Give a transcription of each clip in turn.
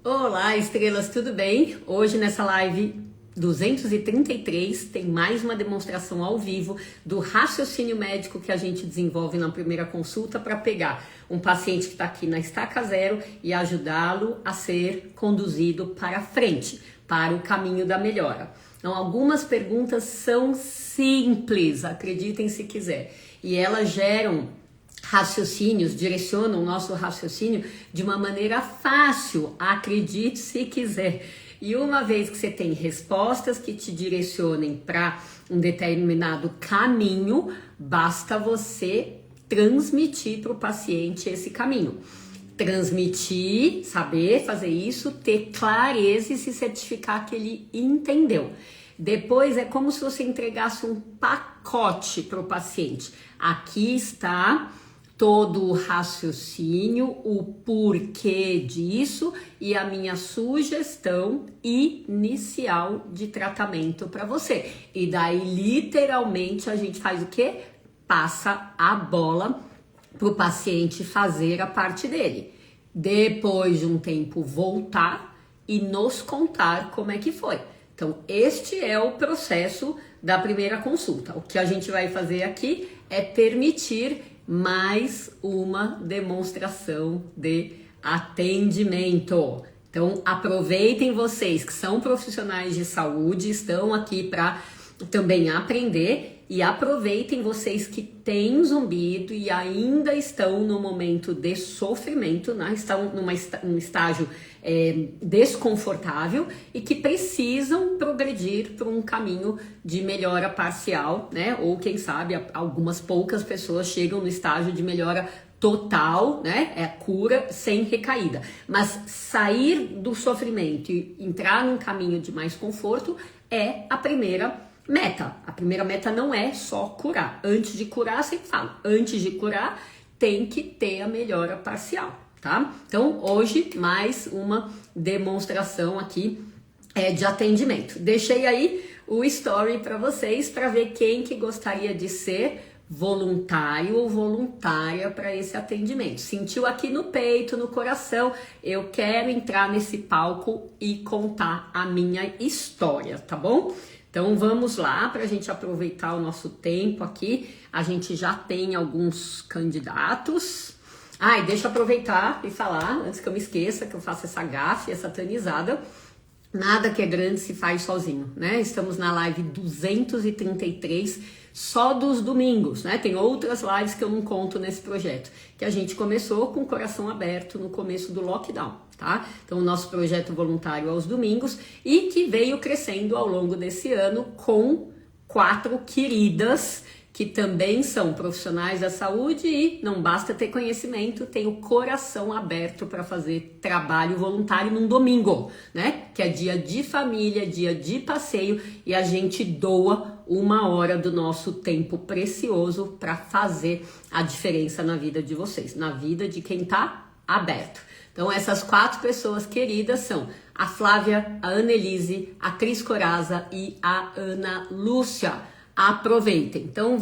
Olá, estrelas, tudo bem? Hoje nessa live 233 tem mais uma demonstração ao vivo do raciocínio médico que a gente desenvolve na primeira consulta para pegar um paciente que está aqui na estaca zero e ajudá-lo a ser conduzido para frente, para o caminho da melhora. Então, algumas perguntas são simples, acreditem se quiser, e elas geram raciocínios, direcionam o nosso raciocínio de uma maneira fácil, acredite se quiser. E uma vez que você tem respostas que te direcionem para um determinado caminho, basta você transmitir para o paciente esse caminho. Transmitir, saber fazer isso, ter clareza e se certificar que ele entendeu. Depois é como se você entregasse um pacote para o paciente. Aqui está todo o raciocínio, o porquê disso e a minha sugestão inicial de tratamento para você. E daí, literalmente, a gente faz o quê? Passa a bola para o paciente fazer a parte dele. Depois de um tempo, voltar e nos contar como é que foi. Então, este é o processo da primeira consulta. O que a gente vai fazer aqui é permitir mais uma demonstração de atendimento. Então, aproveitem vocês que são profissionais de saúde, estão aqui para também aprender, e aproveitem vocês que têm zumbido e ainda estão no momento de sofrimento, né? Estão num estágio desconfortável e que precisam progredir para um caminho de melhora parcial, né? Ou quem sabe algumas poucas pessoas chegam no estágio de melhora total, né? É cura sem recaída. Mas sair do sofrimento e entrar num caminho de mais conforto é a primeira meta. A primeira meta não é só curar. Antes de curar, sempre falo, antes de curar tem que ter a melhora parcial, tá? Então, hoje, mais uma demonstração aqui de atendimento. Deixei aí o story para vocês, para ver quem que gostaria de ser voluntário ou voluntária para esse atendimento. Sentiu aqui no peito, no coração, eu quero entrar nesse palco e contar a minha história, tá bom? Então vamos lá para a gente aproveitar o nosso tempo aqui. A gente já tem alguns candidatos. E deixa eu aproveitar e falar, antes que eu me esqueça, que eu faço essa gafe, essa satanizada. Nada que é grande se faz sozinho, né? Estamos na live 233, só dos domingos, né? Tem outras lives que eu não conto nesse projeto, que a gente começou com o coração aberto no começo do lockdown, tá? Então, o nosso projeto voluntário aos domingos e que veio crescendo ao longo desse ano com 4 queridas que também são profissionais da saúde e não basta ter conhecimento, tem o coração aberto para fazer trabalho voluntário num domingo, né? Que é dia de família, dia de passeio e a gente doa 1 hora do nosso tempo precioso para fazer a diferença na vida de vocês, na vida de quem tá aberto. Então essas 4 pessoas queridas são a Flávia, a Annelise, a Cris Coraza e a Ana Lúcia. Aproveitem. Então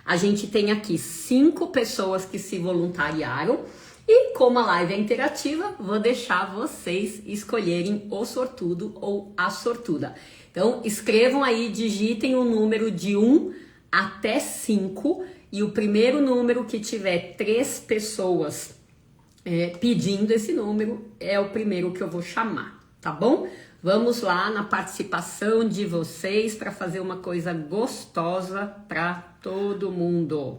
a gente tem aqui 5 pessoas que se voluntariaram e como a live é interativa, vou deixar vocês escolherem o sortudo ou a sortuda. Então escrevam aí, digitem o número de 1 até 5 e o primeiro número que tiver 3 pessoas pedindo esse número é o primeiro que eu vou chamar, tá bom? Vamos lá na participação de vocês para fazer uma coisa gostosa para todo mundo.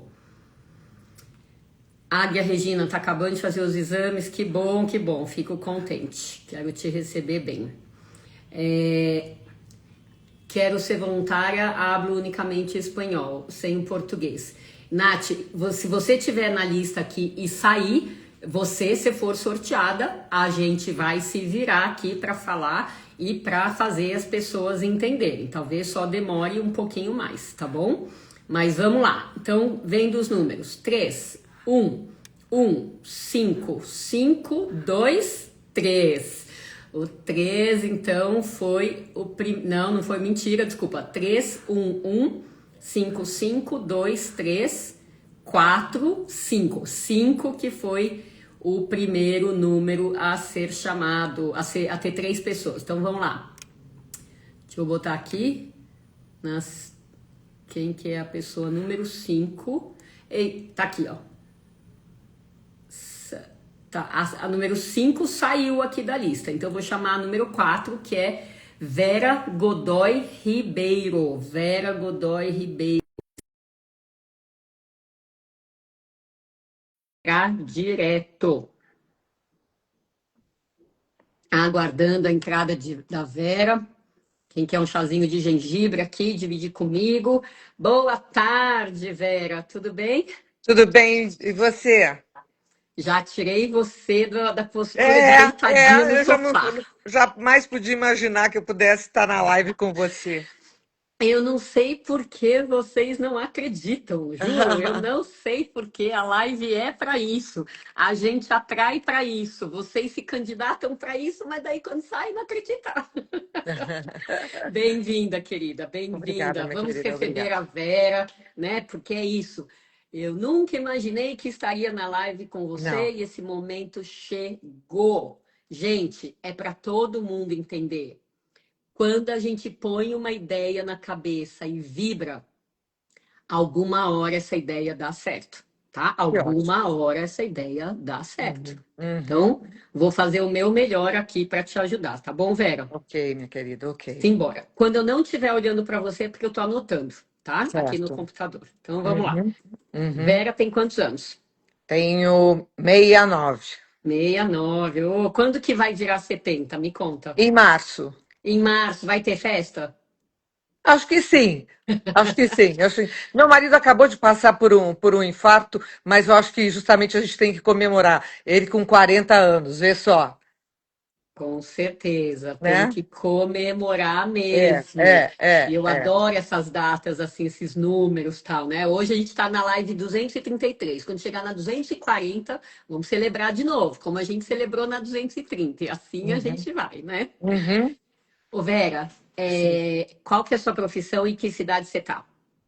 Águia Regina, tá acabando de fazer os exames, que bom, fico contente, quero te receber bem. Quero ser voluntária, hablo unicamente espanhol, sem português. Nath, se você tiver na lista aqui e sair, se for sorteada, a gente vai se virar aqui para falar e para fazer as pessoas entenderem. Talvez só demore um pouquinho mais, tá bom? Mas vamos lá. Então, vem dos números. 3, 1, 1, 5, 5, 2, 3. O 3, então, foi o não foi mentira, desculpa. 3, 1, 1, 5, 5, 2, 3, 4, 5. 5 que foi o primeiro número a ser chamado, a ter 3 pessoas. Então vamos lá. Deixa eu botar aqui quem que é a pessoa número 5. Tá aqui, ó. Tá, a número 5 saiu aqui da lista. Então eu vou chamar a número 4, que é Vera Godoy Ribeiro. Vera Godoy Ribeiro. Direto. Aguardando a entrada da Vera. Quem quer um chazinho de gengibre aqui, dividir comigo. Boa tarde, Vera. Tudo bem? Tudo bem, e você? Já tirei você da postura de deitadinha no Eu já não, sofá. jamais podia imaginar que eu pudesse estar na live com você. Eu não sei por que vocês não acreditam, juro. Eu não sei por que a live é para isso. A gente atrai para isso. Vocês se candidatam para isso, mas daí quando sai não acredita. Bem-vinda, querida, Obrigada, bem-vinda. minha Vamos querida, receber obrigada. a Vera, né? Porque é isso. Eu nunca imaginei que estaria na live com você Não, e esse momento chegou. Gente, é para todo mundo entender. Quando a gente põe uma ideia na cabeça e vibra, alguma hora essa ideia dá certo, tá? que ótimo. Alguma hora essa ideia dá certo. Uhum, uhum. Então, vou fazer o meu melhor aqui para te ajudar, tá bom, Vera? Ok, minha querida, ok. Simbora. Quando eu não estiver olhando para você, é porque eu estou anotando, tá? Aqui no Certo. computador. Então, vamos lá. Uhum, uhum. Vera tem quantos anos? Tenho 69. 69. Ô, quando que vai virar 70? Me conta. Em março. Em março, vai ter festa? Acho que sim. Acho que sim. Meu marido acabou de passar por um infarto, mas eu acho que justamente a gente tem que comemorar. Ele com 40 anos, vê só, Com certeza, tem né? que comemorar mesmo. E eu É. adoro essas datas, assim, esses números, tal, né? Hoje a gente está na live 233. Quando chegar na 240, vamos celebrar de novo, como a gente celebrou na 230. E assim a Uhum, gente vai, né? uhum. Ô Vera, Sim. qual que é a sua profissão e que cidade você tá?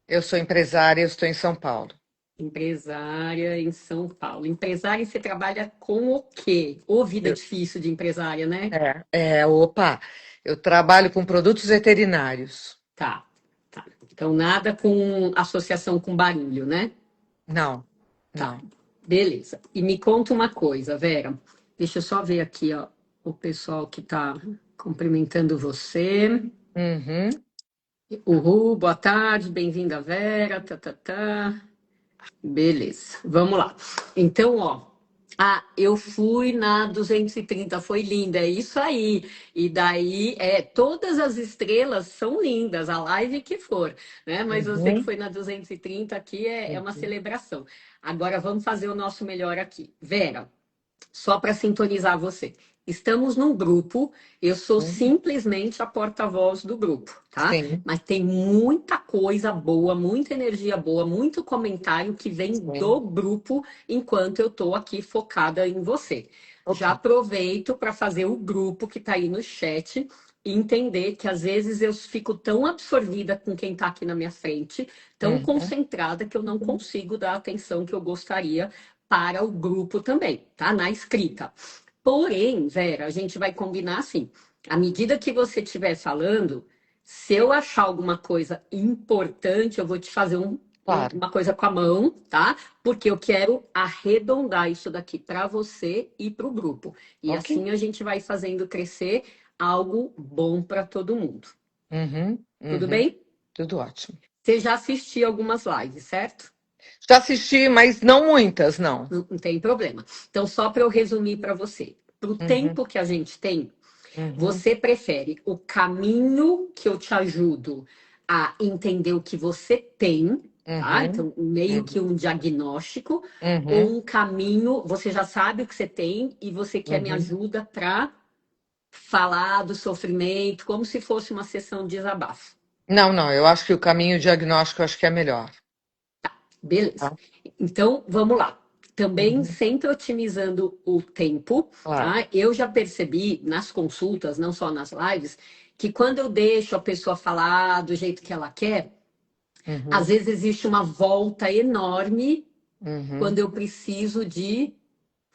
Eu sou empresária, eu estou em São Paulo. Empresária em São Paulo. Empresária, você trabalha com o quê? Ô, vida Eu- difícil de empresária, né? opa, eu trabalho com produtos veterinários. Tá, tá. Então, nada com associação com barulho, né? Não, Tá, não. beleza. E me conta uma coisa, Vera. Deixa eu só ver aqui, ó, o pessoal que tá cumprimentando você. Uhum. Uhul, boa tarde, bem-vinda, Vera. Tá, tá, tá. Beleza, vamos lá. Então, ó, eu fui na 230, foi linda, é isso aí. E daí, todas as estrelas são lindas, a live que for, né? Mas você que Uhum. foi na 230 aqui é uma Uhum. celebração. Agora vamos fazer o nosso melhor aqui. Vera, só para sintonizar você. Estamos num grupo, eu sou Uhum. simplesmente a porta-voz do grupo, tá? Sim, Mas tem muita coisa boa, muita energia boa, muito comentário que vem sim. do grupo enquanto eu estou aqui focada em você. Já Ok. aproveito para fazer o grupo que está aí no chat e entender que às vezes eu fico tão absorvida com quem está aqui na minha frente, tão Uhum. concentrada que eu não consigo dar a atenção que eu gostaria para o grupo também, tá? Na escrita. Porém, Vera, a gente vai combinar assim. À medida que você estiver falando, se eu achar alguma coisa importante, eu vou te fazer Claro. uma coisa com a mão, tá? Porque eu quero arredondar isso daqui para você e para o grupo. E Ok. assim a gente vai fazendo crescer algo bom para todo mundo. Uhum. Tudo Uhum. bem? Tudo ótimo. Você já assistiu algumas lives, certo? Já assisti, mas não muitas, não. Não tem problema. Então, só para eu resumir para você, para o Uhum. tempo que a gente tem, Uhum. você prefere o caminho que eu te ajudo a entender o que você tem, tá? Uhum. Então, meio que Uhum. um diagnóstico, ou Uhum. um caminho, você já sabe o que você tem e você quer me Uhum. ajuda para falar do sofrimento, como se fosse uma sessão de desabafo. Não, não, eu acho que o caminho diagnóstico eu acho que é melhor, Beleza. tá? Então, vamos lá. Também Uhum. sempre otimizando o tempo, Claro. tá? Eu já percebi nas consultas, não só nas lives, que quando eu deixo a pessoa falar do jeito que ela quer, às Uhum. vezes existe uma volta enorme quando Uhum. eu preciso de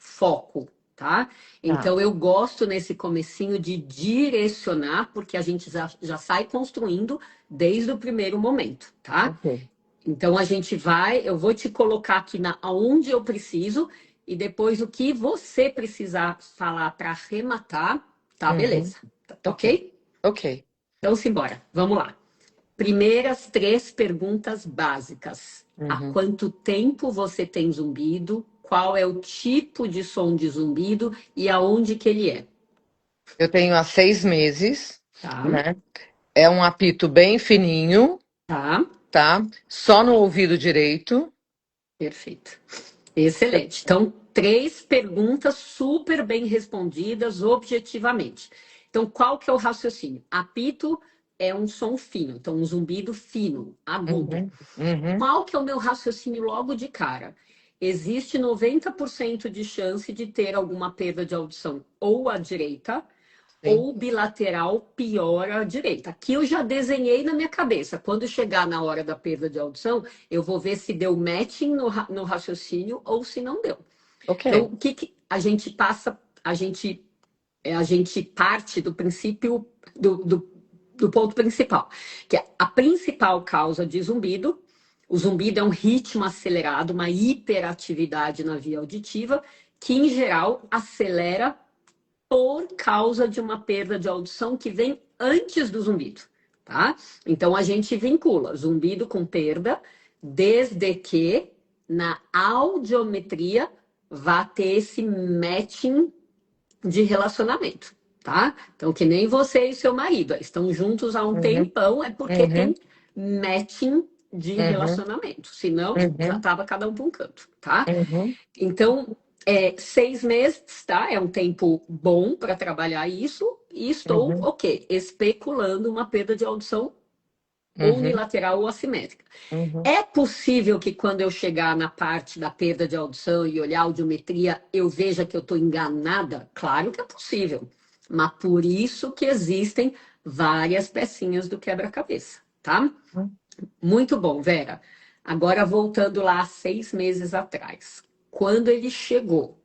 foco, tá? Tá, Então eu gosto nesse comecinho de direcionar, porque a gente já sai construindo desde o primeiro momento, tá? ok. Então a gente vai, eu vou te colocar aqui na aonde eu preciso e depois o que você precisar falar para arrematar, tá? Uhum, Beleza. Tá ok, ok? ok. Então simbora. Vamos lá. Primeiras três perguntas básicas. Há Uhum. quanto tempo você tem zumbido? Qual é o tipo de som de zumbido e aonde que ele é? Eu tenho há 6 meses, Tá? né? É um apito bem fininho, Tá? tá? Só no ouvido direito. Perfeito. Excelente. Então, três perguntas super bem respondidas objetivamente. Então, qual que é o raciocínio? Apito é um som fino, então um zumbido fino, agudo. Uhum, uhum, Qual que é o meu raciocínio logo de cara? Existe 90% de chance de ter alguma perda de audição ou à direita, sim. ou bilateral pior à direita. Aqui eu já desenhei na minha cabeça. Quando chegar na hora da perda de audição, eu vou ver se deu matching no raciocínio ou se não deu. Ok. Então, o que, que a gente passa, a gente parte do princípio, do ponto principal, que é a principal causa de zumbido. O zumbido é um ritmo acelerado, uma hiperatividade na via auditiva, que em geral acelera por causa de uma perda de audição que vem antes do zumbido, tá? Então a gente vincula zumbido com perda, desde que na audiometria vá ter esse matching de relacionamento, tá? Então, que nem você e seu marido estão juntos há um Uhum, tempão, é porque uhum, tem matching de uhum, relacionamento. Senão, já uhum, tava cada um para um canto, tá? uhum, Então, 6 meses, tá? É um tempo bom para trabalhar isso. E estou, uhum, ok, especulando uma perda de audição uhum, unilateral ou assimétrica. uhum. É possível que quando eu chegar na parte da perda de audição e olhar a audiometria, eu veja que eu estou enganada? Claro que é possível. Mas por isso que existem várias pecinhas do quebra-cabeça, tá? Muito bom, Vera. Agora voltando lá 6 meses atrás. Quando ele chegou,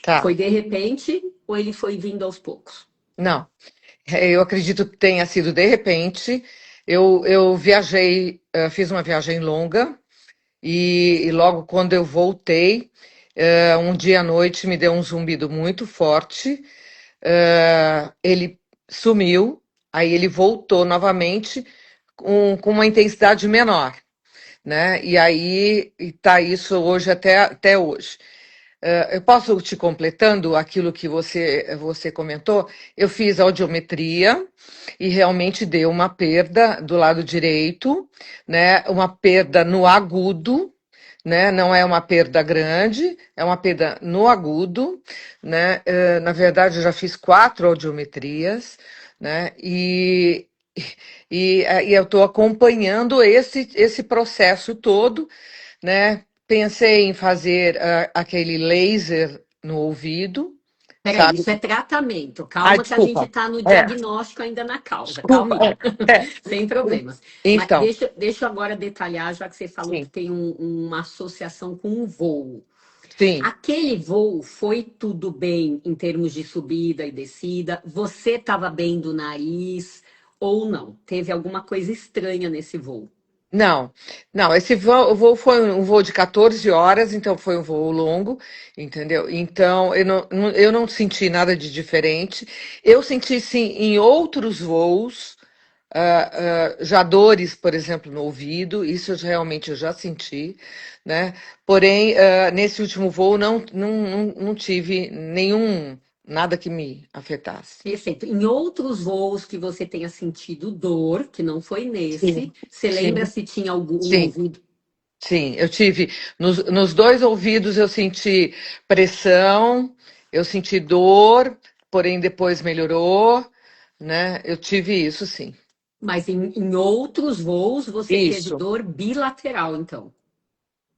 Tá. foi de repente ou ele foi vindo aos poucos? Não, eu acredito que tenha sido de repente. Eu viajei, fiz uma viagem longa e logo quando eu voltei, um dia à noite me deu um zumbido muito forte. Ele sumiu, aí ele voltou novamente com uma intensidade menor, né? E aí está isso hoje até hoje. Eu posso te completando aquilo que você comentou? Eu fiz audiometria e realmente deu uma perda do lado direito, né? Uma perda no agudo, né? Não é uma perda grande, é uma perda no agudo, né? Na verdade, eu já fiz 4 audiometrias, né? E eu estou acompanhando esse processo todo, né? Pensei em fazer aquele laser no ouvido, Peraí, sabe? isso é tratamento. Ai, Calma que a gente desculpa. está no É, diagnóstico ainda na causa. desculpa. Calminha. É. Sem problemas. Mas Então, deixa eu agora detalhar, já que você falou que sim, tem uma associação com um voo. sim. Aquele voo foi tudo bem em termos de subida e descida? Você estava bem do nariz ou não? Teve alguma coisa estranha nesse voo? Não, não, esse voo foi um voo de 14 horas, então foi um voo longo, entendeu? Então eu não senti nada de diferente. Eu senti sim em outros voos, já dores, por exemplo, no ouvido, isso realmente eu já senti, né? Porém, nesse último voo não tive nada que me afetasse. Perfeito. Em outros voos que você tenha sentido dor, que não foi nesse, Sim, você lembra sim, se tinha algum sim. ouvido? Sim, eu tive nos dois ouvidos eu senti pressão, eu senti dor, porém depois melhorou, né? Eu tive isso, sim. Mas em outros voos você teve Isso. dor bilateral, então.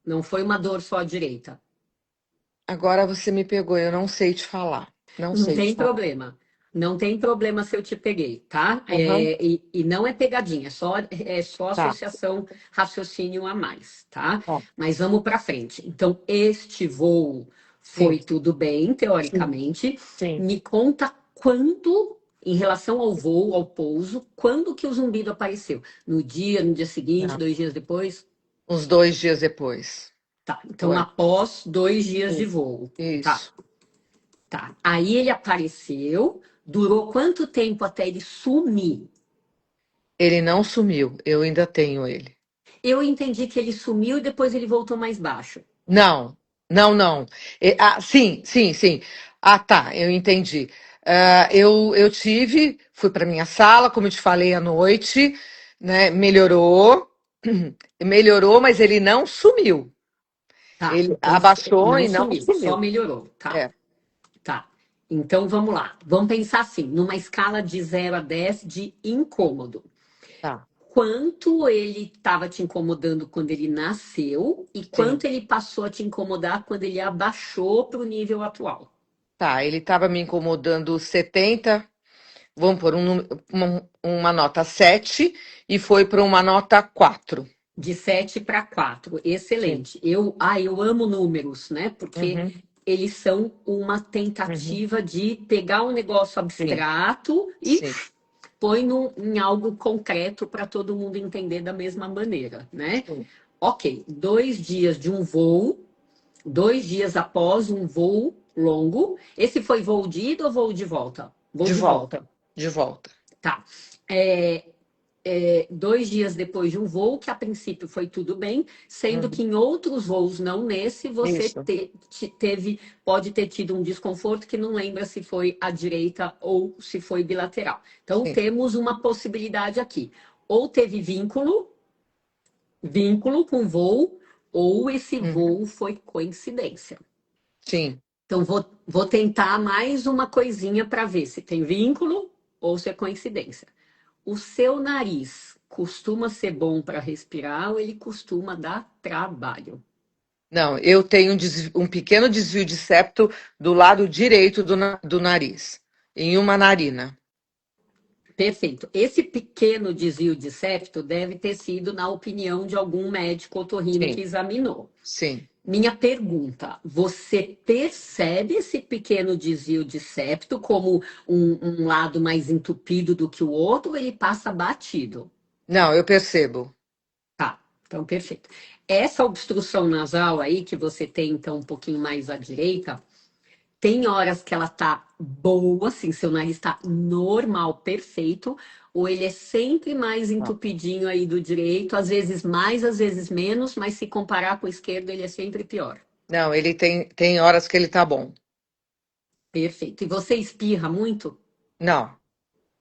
Não foi uma dor só à direita. Agora você me pegou, eu não sei te falar. Não Não sei te tem falar. problema. Não tem problema se eu te peguei, tá? Aham, E não é pegadinha, é só tá, associação, raciocínio a mais, tá? tá. Mas vamos para frente. Então, este voo Foi sim, tudo bem, sim, teoricamente. sim. Me conta quando, em relação ao voo, ao pouso, quando que o zumbido apareceu? No dia seguinte, Não, 2 dias depois? uns 2 dias depois. Tá, então Foi. após 2 dias de Isso. voo. Tá, Isso. tá. Aí ele apareceu, durou quanto tempo até ele sumir? Ele não sumiu, eu ainda tenho ele. Eu entendi que ele sumiu e depois ele voltou mais baixo. Não, não, não. Sim, sim, sim. Ah, tá, eu entendi. Eu tive, fui para minha sala, como eu te falei à noite, né? Melhorou, melhorou, mas ele não sumiu. Tá, Ele então abaixou não e não sumiu, só sumiu. melhorou. Tá, É, tá. Então vamos lá. Vamos pensar assim, numa escala de 0 a 10 de incômodo. tá, Quanto ele estava te incomodando quando ele nasceu e sim. quanto ele passou a te incomodar quando ele abaixou para o nível atual? Tá, ele estava me incomodando 70. Vamos pôr uma nota 7 e foi para uma nota 4. De 7 para 4. Sim. Excelente. Eu amo números, né? Porque Uhum, eles são uma uhum. tentativa de pegar um negócio Sim, abstrato e sim, põe em algo concreto para todo mundo entender da mesma maneira, né? sim. Ok, 2 dias de um voo, 2 dias após um voo longo. Esse foi voo de ida ou voo de volta? Voo De de volta, volta, de volta. tá. É, 2 dias depois de um voo, que a princípio foi tudo bem, sendo que Uhum. em outros voos, não nesse, você Isso, pode ter tido um desconforto que não lembra se foi à direita ou se foi bilateral. Então, sim. temos uma possibilidade aqui. Ou teve vínculo com voo, ou esse Uhum. voo foi coincidência. Sim. Então, vou tentar mais uma coisinha para ver se tem vínculo ou se é coincidência. O seu nariz costuma ser bom para respirar ou ele costuma dar trabalho? Não, eu tenho um pequeno desvio de septo do lado direito do nariz, em uma narina. Perfeito. Esse pequeno desvio de septo deve ter sido na opinião de algum médico otorrino que Sim, examinou. sim. Minha pergunta: você percebe esse pequeno desvio de septo como um lado mais entupido do que o outro ou ele passa batido? Não, eu percebo. Tá, então perfeito. Essa obstrução nasal aí que você tem, então, um pouquinho mais à direita, tem horas que ela tá boa, assim, seu nariz tá normal, perfeito, ou ele é sempre mais Não, entupidinho aí do direito, às vezes mais, às vezes menos, mas se comparar com o esquerdo, ele é sempre pior. não, ele tem horas que ele tá bom. Perfeito. E você espirra muito? Não,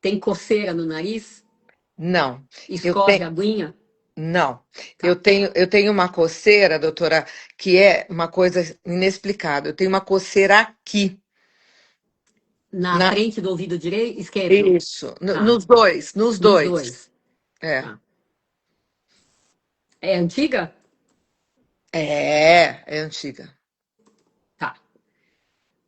Tem coceira no nariz? não. Eu Escorre tenho, aguinha? não. Eu Tá. tenho, eu tenho uma coceira, doutora, que é uma coisa inexplicável. Eu tenho uma coceira aqui. Na Na, frente do ouvido direito, esquerdo? isso, Tá. nos dois, nos Nos dois. dois. É. Tá. É antiga? É antiga. Tá.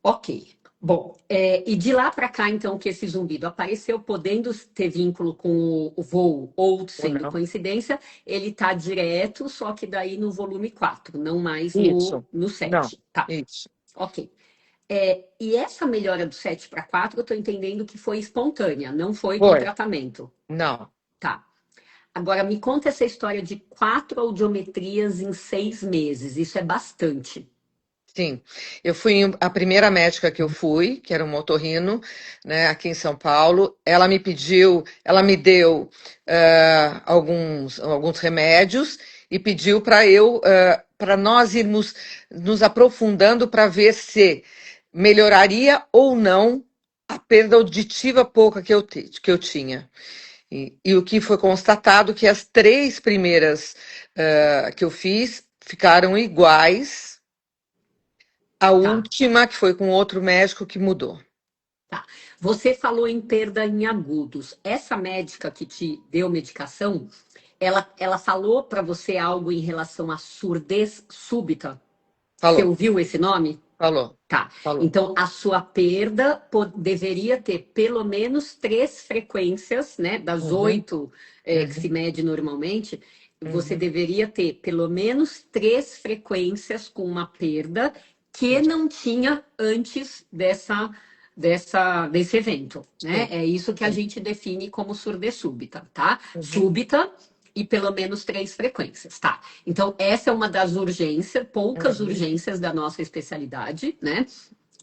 Ok. Bom, e de lá para cá, então, que esse zumbido apareceu, podendo ter vínculo com o voo ou Ou sendo não? coincidência, ele está direto, só que daí no volume 4, não mais no, Isso. no Não, 7. Tá, isso. ok. E essa melhora do 7 para 4, eu estou entendendo que foi espontânea, não foi com Foi. tratamento. Não. Tá. Agora, me conta essa história de 4 audiometrias em 6 meses. Isso é bastante. Sim, eu fui a primeira médica que eu fui, que era um otorrino, né, aqui em São Paulo. Ela me pediu, ela me deu alguns remédios e pediu para nós irmos nos aprofundando para ver se melhoraria ou não a perda auditiva pouca que eu tinha. E o que foi constatado que as três primeiras que eu fiz ficaram iguais. A Tá. última, que foi com outro médico, que mudou. Tá. Você falou em perda em agudos. Essa médica que te deu medicação, ela falou para você algo em relação à surdez súbita? Você Falou, ouviu esse nome? falou, Tá. falou. Então, a sua perda deveria ter pelo menos 3 frequências, né? Das Uhum, 8 que se uhum, mede normalmente, você uhum. deveria ter pelo menos 3 frequências com uma perda que não tinha antes desse evento, né? Sim, É isso que a sim. gente define como surdez súbita, tá? Uhum, Súbita e pelo menos 3 frequências, tá? Então, essa é uma das urgências, poucas uhum, urgências da nossa especialidade, né?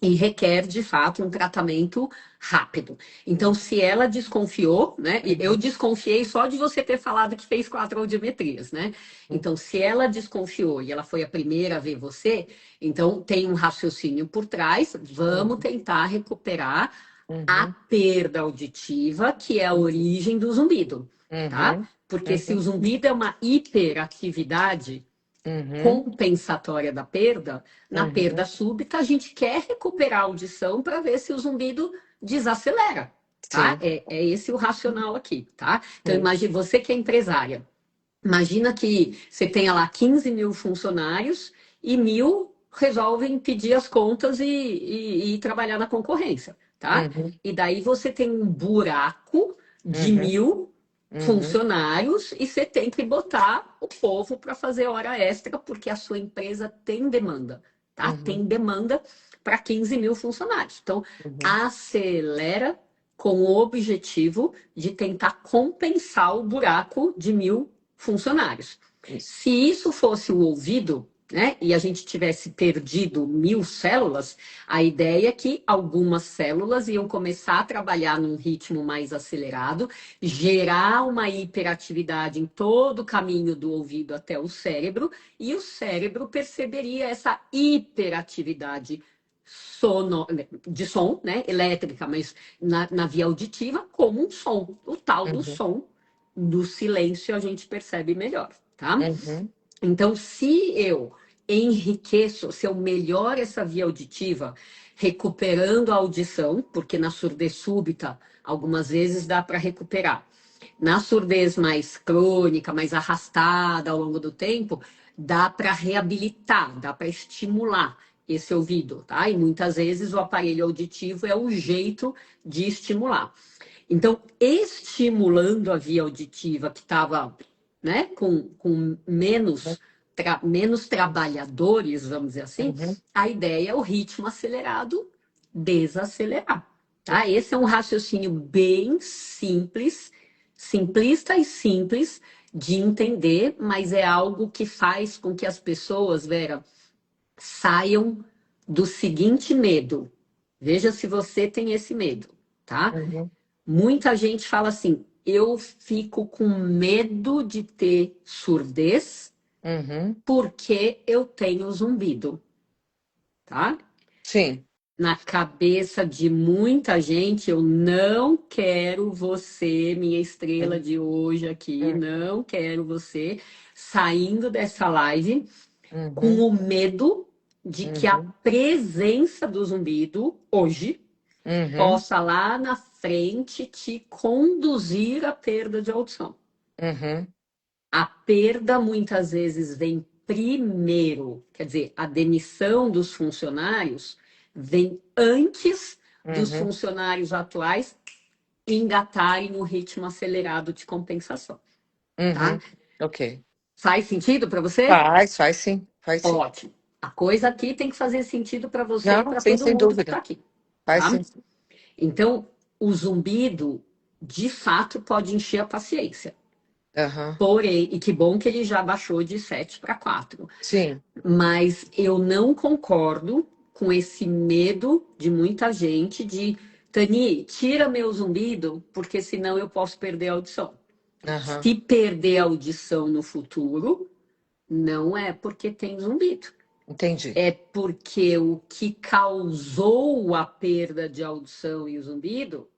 E requer, de fato, um tratamento rápido. Então, se ela desconfiou, né? E eu uhum, desconfiei só de você ter falado que fez 4 audiometrias, né? uhum, Então, se ela desconfiou e ela foi a primeira a ver você, então tem um raciocínio por trás. Vamos uhum, tentar recuperar a uhum, perda auditiva, que é a origem do zumbido, tá? uhum, Porque se o uhum, zumbido é uma hiperatividade uhum, compensatória da perda, na uhum. perda súbita, a gente quer recuperar a audição para ver se o zumbido desacelera, tá? Sim, É esse o racional aqui, tá? Então, sim. imagine você que é empresária. Imagina que você tenha lá 15 mil funcionários e 1.000 resolvem pedir as contas e trabalhar na concorrência, tá? Uhum, E daí você tem um buraco de uhum, 1.000 uhum, funcionários e você tem que botar o povo para fazer hora extra porque a sua empresa tem demanda, tá? uhum, Tem demanda para 15 mil funcionários. Então, uhum. acelera com o objetivo de tentar compensar o buraco de 1.000 funcionários. Isso. Se isso fosse o ouvido, né, e a gente tivesse perdido 1.000 células, a ideia é que algumas células iam começar a trabalhar num ritmo mais acelerado, gerar uma hiperatividade em todo o caminho do ouvido até o cérebro, e o cérebro perceberia essa hiperatividade de som, né, elétrica, mas na via auditiva, como um som, o tal do Uhum, som do silêncio a gente percebe melhor, tá? uhum, Então, se eu enriqueço, se eu melhoro essa via auditiva, recuperando a audição, porque na surdez súbita, algumas vezes dá para recuperar. Na surdez mais crônica, mais arrastada ao longo do tempo, dá para reabilitar, dá para estimular esse ouvido, tá? E muitas vezes o aparelho auditivo é o jeito de estimular. Então, estimulando a via auditiva que estava, né, com menos trabalhadores, vamos dizer assim, uhum. a ideia é o ritmo acelerado desacelerar. Tá? Esse é um raciocínio bem simples, simplista e simples de entender, mas é algo que faz com que as pessoas, Vera, saiam do seguinte medo. Veja se você tem esse medo, tá? Uhum, Muita gente fala assim: eu fico com medo de ter surdez uhum. porque eu tenho zumbido, tá? Sim. Na cabeça de muita gente, eu não quero você, minha estrela Uhum, de hoje aqui, uhum, não quero você saindo dessa live com uhum, o medo de que a uhum, presença do zumbido hoje uhum, possa lá na frente te conduzir à perda de audição. uhum, A perda muitas vezes vem primeiro, quer dizer, a demissão dos funcionários vem antes dos uhum, funcionários atuais engatarem o ritmo acelerado de compensação, tá? uhum. Ok. Faz sentido para você? Faz sim, faz sim. Ótimo. A coisa aqui tem que fazer sentido para você e Não, para sim, todo sem mundo que está dúvida. aqui, Faz tá? sim. Então, o zumbido, de fato, pode encher a paciência. Aham. Porém, e que bom que ele já baixou de 7 para 4. Sim. Mas eu não concordo com esse medo de muita gente de Tani, tira meu zumbido, porque senão eu posso perder a audição. Aham. Se perder a audição no futuro, não é porque tem zumbido. Entendi. É porque o que causou a perda de audição e o zumbido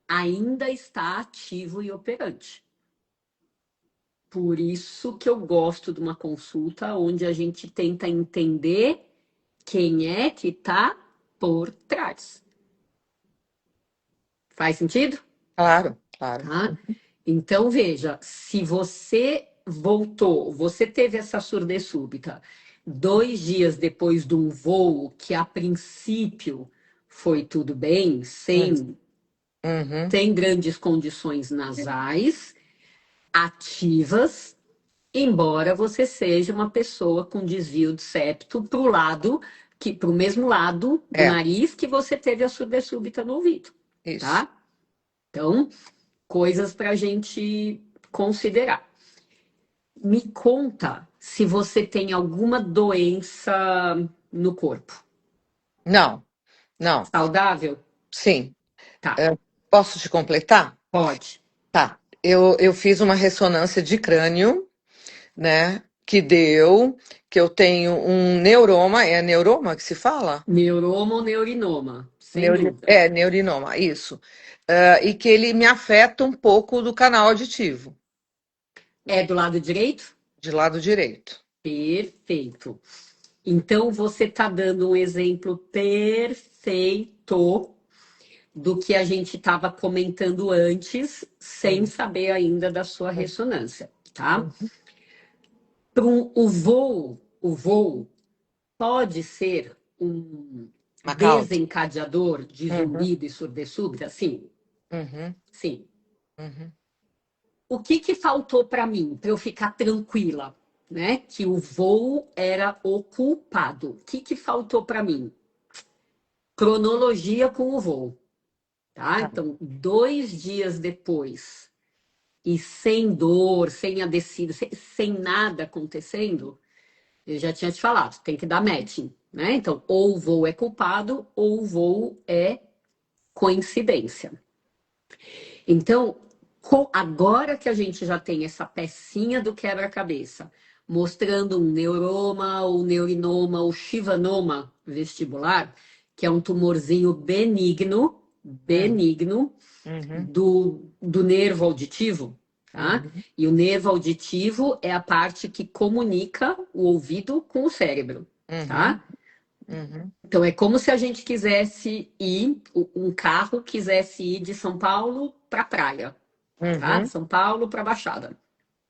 ainda está ativo e operante. Por isso que eu gosto de uma consulta onde a gente tenta entender quem é que está por trás. Faz sentido? Claro, claro. Tá? Então, veja, se você voltou, você teve essa surdez súbita 2 dias depois de um voo que a princípio foi tudo bem, Uhum, sem, uhum, sem grandes condições nasais, ativas, embora você seja uma pessoa com desvio de septo para o mesmo lado do É, nariz que você teve a surdez súbita no ouvido, isso. tá? Então, coisas para a gente considerar. Me conta se você tem alguma doença no corpo. Não, não. Saudável? Sim. Tá, É, posso te completar? pode. Tá. Eu fiz uma ressonância de crânio, né? Que eu tenho um neuroma, é neuroma que se fala? Neuroma ou neurinoma? Sem dúvida. Neurinoma, isso. E que ele me afeta um pouco do canal auditivo, É do lado direito? de lado direito. Perfeito. Então, você está dando um exemplo perfeito do que a gente estava comentando antes, sem Uhum, saber ainda da sua ressonância, tá? uhum. Para o voo pode ser um Uma causa. desencadeador de Uhum, zumbido e surdez súbita? Sim, uhum, sim. uhum, O que que faltou para mim, para eu ficar tranquila, né? Que o voo era o culpado. O que que faltou para mim? Cronologia com o voo, tá? tá. Então, 2 dias depois e sem dor, sem a descida, sem nada acontecendo, eu já tinha te falado, tem que dar matching, né? Então, ou o voo é culpado ou o voo é coincidência. Então, agora que a gente já tem essa pecinha do quebra-cabeça, mostrando um neuroma, ou neurinoma, ou chivanoma vestibular, que é um tumorzinho benigno, Uhum, benigno, uhum, do nervo auditivo, tá? uhum, E o nervo auditivo é a parte que comunica o ouvido com o cérebro, uhum, tá? uhum, Então é como se a gente quisesse ir, um carro quisesse ir de São Paulo para praia, tá? De uhum, São Paulo para Baixada.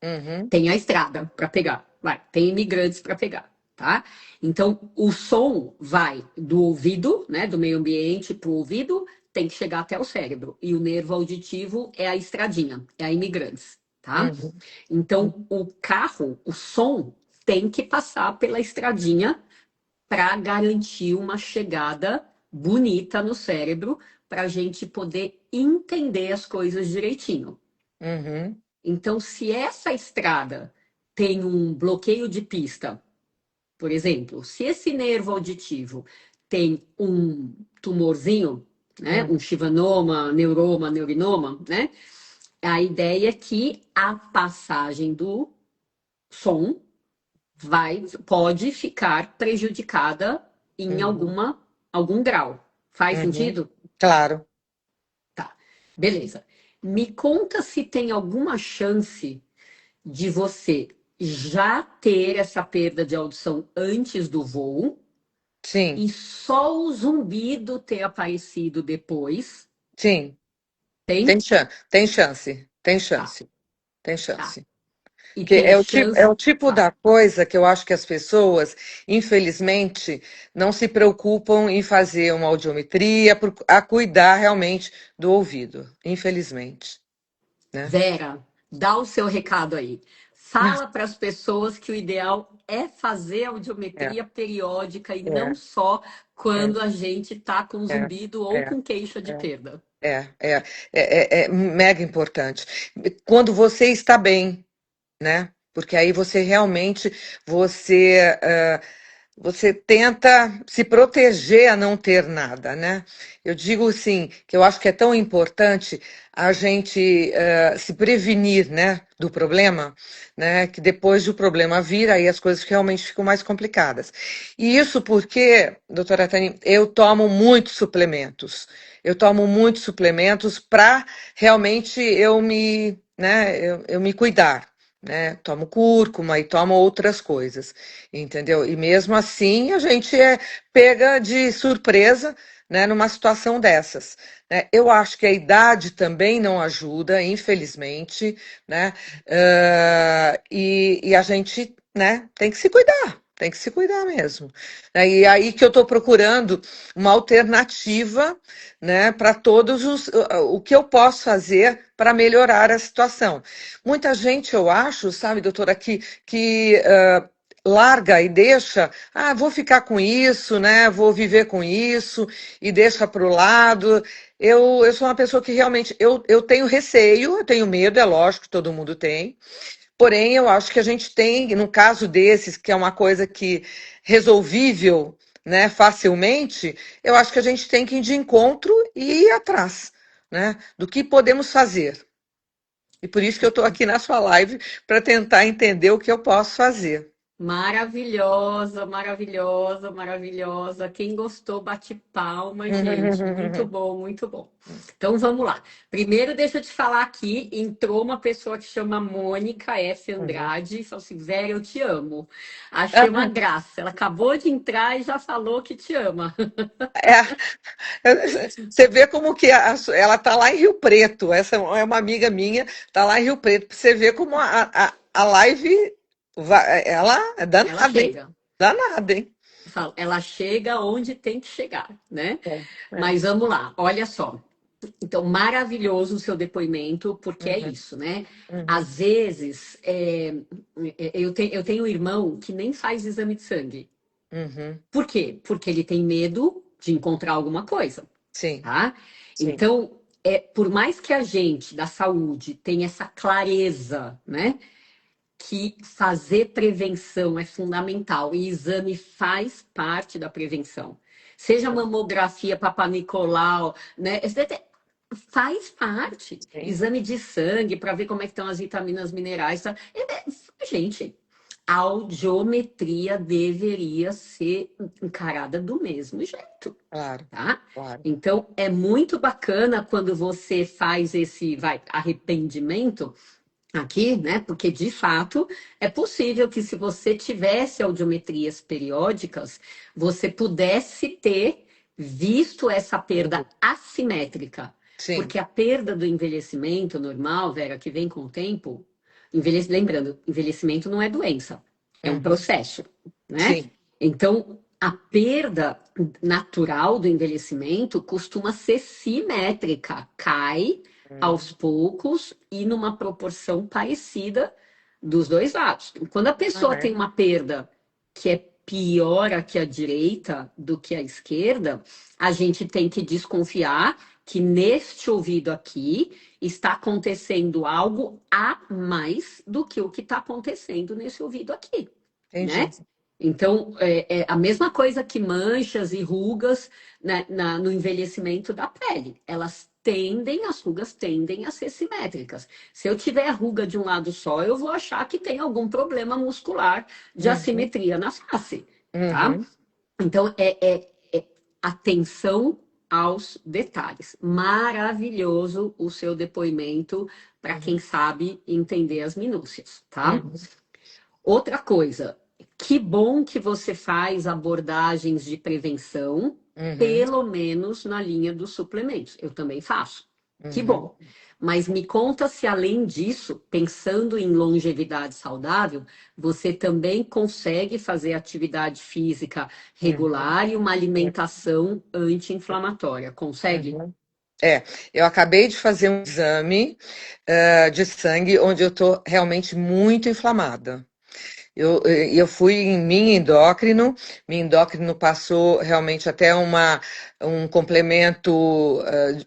uhum, Tem a estrada para pegar, vai, tem imigrantes para pegar, tá? Então o som vai do ouvido, né, do meio ambiente para o ouvido, tem que chegar até o cérebro. E o nervo auditivo é a estradinha, é a imigrantes, tá? uhum, Então o carro, o som tem que passar pela estradinha para garantir uma chegada bonita no cérebro para a gente poder entender as coisas direitinho. uhum, Então, se essa estrada tem um bloqueio de pista, por exemplo, se esse nervo auditivo tem um tumorzinho, né, uhum, um chivanoma, neuroma, neurinoma, né, a ideia é que a passagem do som pode ficar prejudicada em uhum, algum grau. Faz uhum. sentido? Claro. Tá. Beleza. Me conta se tem alguma chance de você já ter essa perda de audição antes do voo Sim, e só o zumbido ter aparecido depois. sim. Tem? Tem chance, tem Tá, chance, tem tá. chance. E Que tem é chance. o tipo Fala. da coisa que eu acho que as pessoas, infelizmente, não se preocupam em fazer uma audiometria, a cuidar realmente do ouvido, infelizmente, né? Vera, dá o seu recado aí. Fala para as pessoas que o ideal é fazer É, audiometria periódica e não é, só é, quando a gente tá com é, zumbido ou é, com queixa de é. perda. É mega importante. Quando você está bem, né? Porque aí você realmente você você tenta se proteger a não ter nada, né? Eu digo assim que eu acho que é tão importante a gente se prevenir, né, do problema, né? Que depois do problema vir, aí as coisas realmente ficam mais complicadas. E isso porque, doutora Tani, eu tomo muitos suplementos. Eu tomo muitos suplementos para realmente eu me cuidar, né? Tomo cúrcuma e tomo outras coisas, entendeu? E mesmo assim a gente é pega de surpresa, né, numa situação dessas, né? Eu acho que a idade também não ajuda, infelizmente, né? E a gente, né, tem que se cuidar. tem que se cuidar mesmo. E aí que eu estou procurando uma alternativa, né, para todos o que eu posso fazer para melhorar a situação. Muita gente, eu acho, sabe, doutora, que larga e deixa, vou ficar com isso, né? Vou viver com isso e deixa para o lado. Eu sou uma pessoa que realmente eu tenho receio, eu tenho medo, é lógico que todo mundo tem. Porém, eu acho que a gente tem, no caso desses, que é uma coisa que resolvível, né, facilmente, eu acho que a gente tem que ir de encontro e ir atrás, né, do que podemos fazer. E por isso que eu estou aqui na sua live para tentar entender o que eu posso fazer. Maravilhosa, maravilhosa, maravilhosa. Quem gostou, bate palma, gente. Muito bom, muito bom. Então vamos lá. Primeiro, deixa eu te falar aqui: entrou uma pessoa que chama Mônica F. Andrade e falou assim: Vera, eu te amo. Achei uma graça. Ela acabou de entrar e já falou que te ama. Você vê como que ela está lá em Rio Preto. Essa é uma amiga minha, está lá em Rio Preto. Pra você ver como a live, ela é Ela danada, hein? chega. Danada, hein? Ela chega onde tem que chegar, né? É, é. Mas vamos lá, olha só. Então, maravilhoso o seu depoimento, porque é Uhum, isso, né? uhum, Às vezes, eu tenho um irmão que nem faz exame de sangue. uhum. Por quê? Porque ele tem medo de encontrar alguma coisa, Sim, tá? sim. Então, por mais que a gente da saúde tenha essa clareza, né? Que fazer prevenção é fundamental e exame faz parte da prevenção. Seja mamografia, Papa Nicolau, né? Faz parte. Sim. Exame de sangue para ver como é que estão as vitaminas minerais. Tá? Gente, a audiometria deveria ser encarada do mesmo jeito, Claro, tá? claro. Então, é muito bacana quando você faz esse, arrependimento aqui, né? Porque de fato é possível que se você tivesse audiometrias periódicas, você pudesse ter visto essa perda Uhum. assimétrica. Sim. Porque a perda do envelhecimento normal, Vera, que vem com o tempo, lembrando, envelhecimento não é doença, é um Uhum. processo, né? Sim. Então, a perda natural do envelhecimento costuma ser simétrica, cai aos Uhum. poucos e numa proporção parecida dos dois lados. Quando a pessoa É. tem uma perda que é pior aqui à direita do que à esquerda, a gente tem que desconfiar que neste ouvido aqui está acontecendo algo a mais do que o que está acontecendo nesse ouvido aqui, né? Entendi. Então, é a mesma coisa que manchas e rugas, né, no envelhecimento da pele. As rugas tendem a ser simétricas. Se eu tiver ruga de um lado só, eu vou achar que tem algum problema muscular de Uhum. assimetria na face, tá? Uhum. Então, atenção aos detalhes. Maravilhoso o seu depoimento para quem Uhum. sabe entender as minúcias, tá? Uhum. Outra coisa, que bom que você faz abordagens de prevenção, Uhum. pelo menos na linha dos suplementos. Eu também faço. Que Uhum. bom. Mas me conta se, além disso, pensando em longevidade saudável, você também consegue fazer atividade física Uhum. regular e uma alimentação anti-inflamatória. Consegue? Uhum. É, eu acabei de fazer um exame, de sangue onde eu estou realmente muito inflamada. Eu fui em minha endócrino passou realmente até um complemento,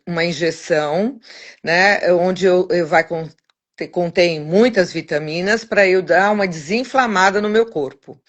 uma injeção, né, onde contém muitas vitaminas para eu dar uma desinflamada no meu corpo,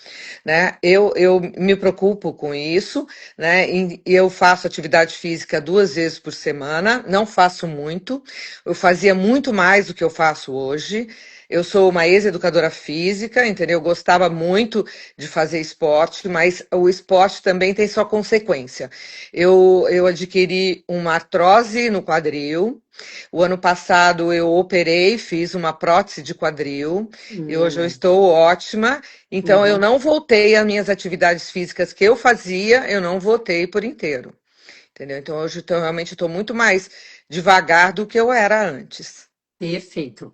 né? Eu me preocupo com isso, né? E eu faço atividade física 2 vezes por semana, não faço muito, eu fazia muito mais do que eu faço hoje. Eu sou uma ex-educadora física, entendeu? Eu gostava muito de fazer esporte, mas o esporte também tem sua consequência. Eu adquiri uma artrose no quadril. O ano passado eu operei, fiz uma prótese de quadril e hoje eu Hum, estou ótima. Então, eu uhum. não voltei às minhas atividades físicas que eu fazia, eu não voltei por inteiro, entendeu? Então, hoje realmente estou muito mais devagar do que eu era antes. Perfeito.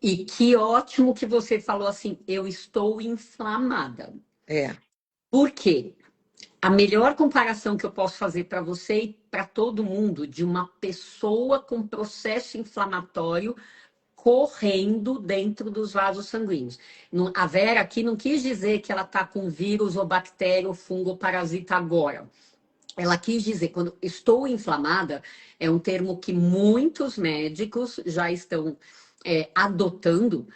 E que ótimo que você falou assim, eu estou inflamada. É, Por quê? A melhor comparação que eu posso fazer para você e para todo mundo de uma pessoa com processo inflamatório correndo dentro dos vasos sanguíneos. A Vera aqui não quis dizer que ela está com vírus ou bactéria ou fungo ou parasita agora. Ela quis dizer, quando estou inflamada, é um termo que muitos médicos já estão adotando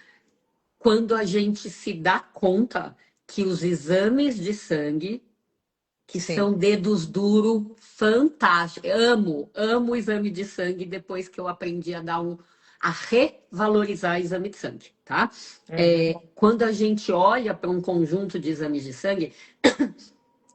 quando a gente se dá conta que os exames de sangue, que sim. são dedos duro, fantástico. Amo o exame de sangue depois que eu aprendi a revalorizar exame de sangue, tá? Uhum, Quando a gente olha para um conjunto de exames de sangue,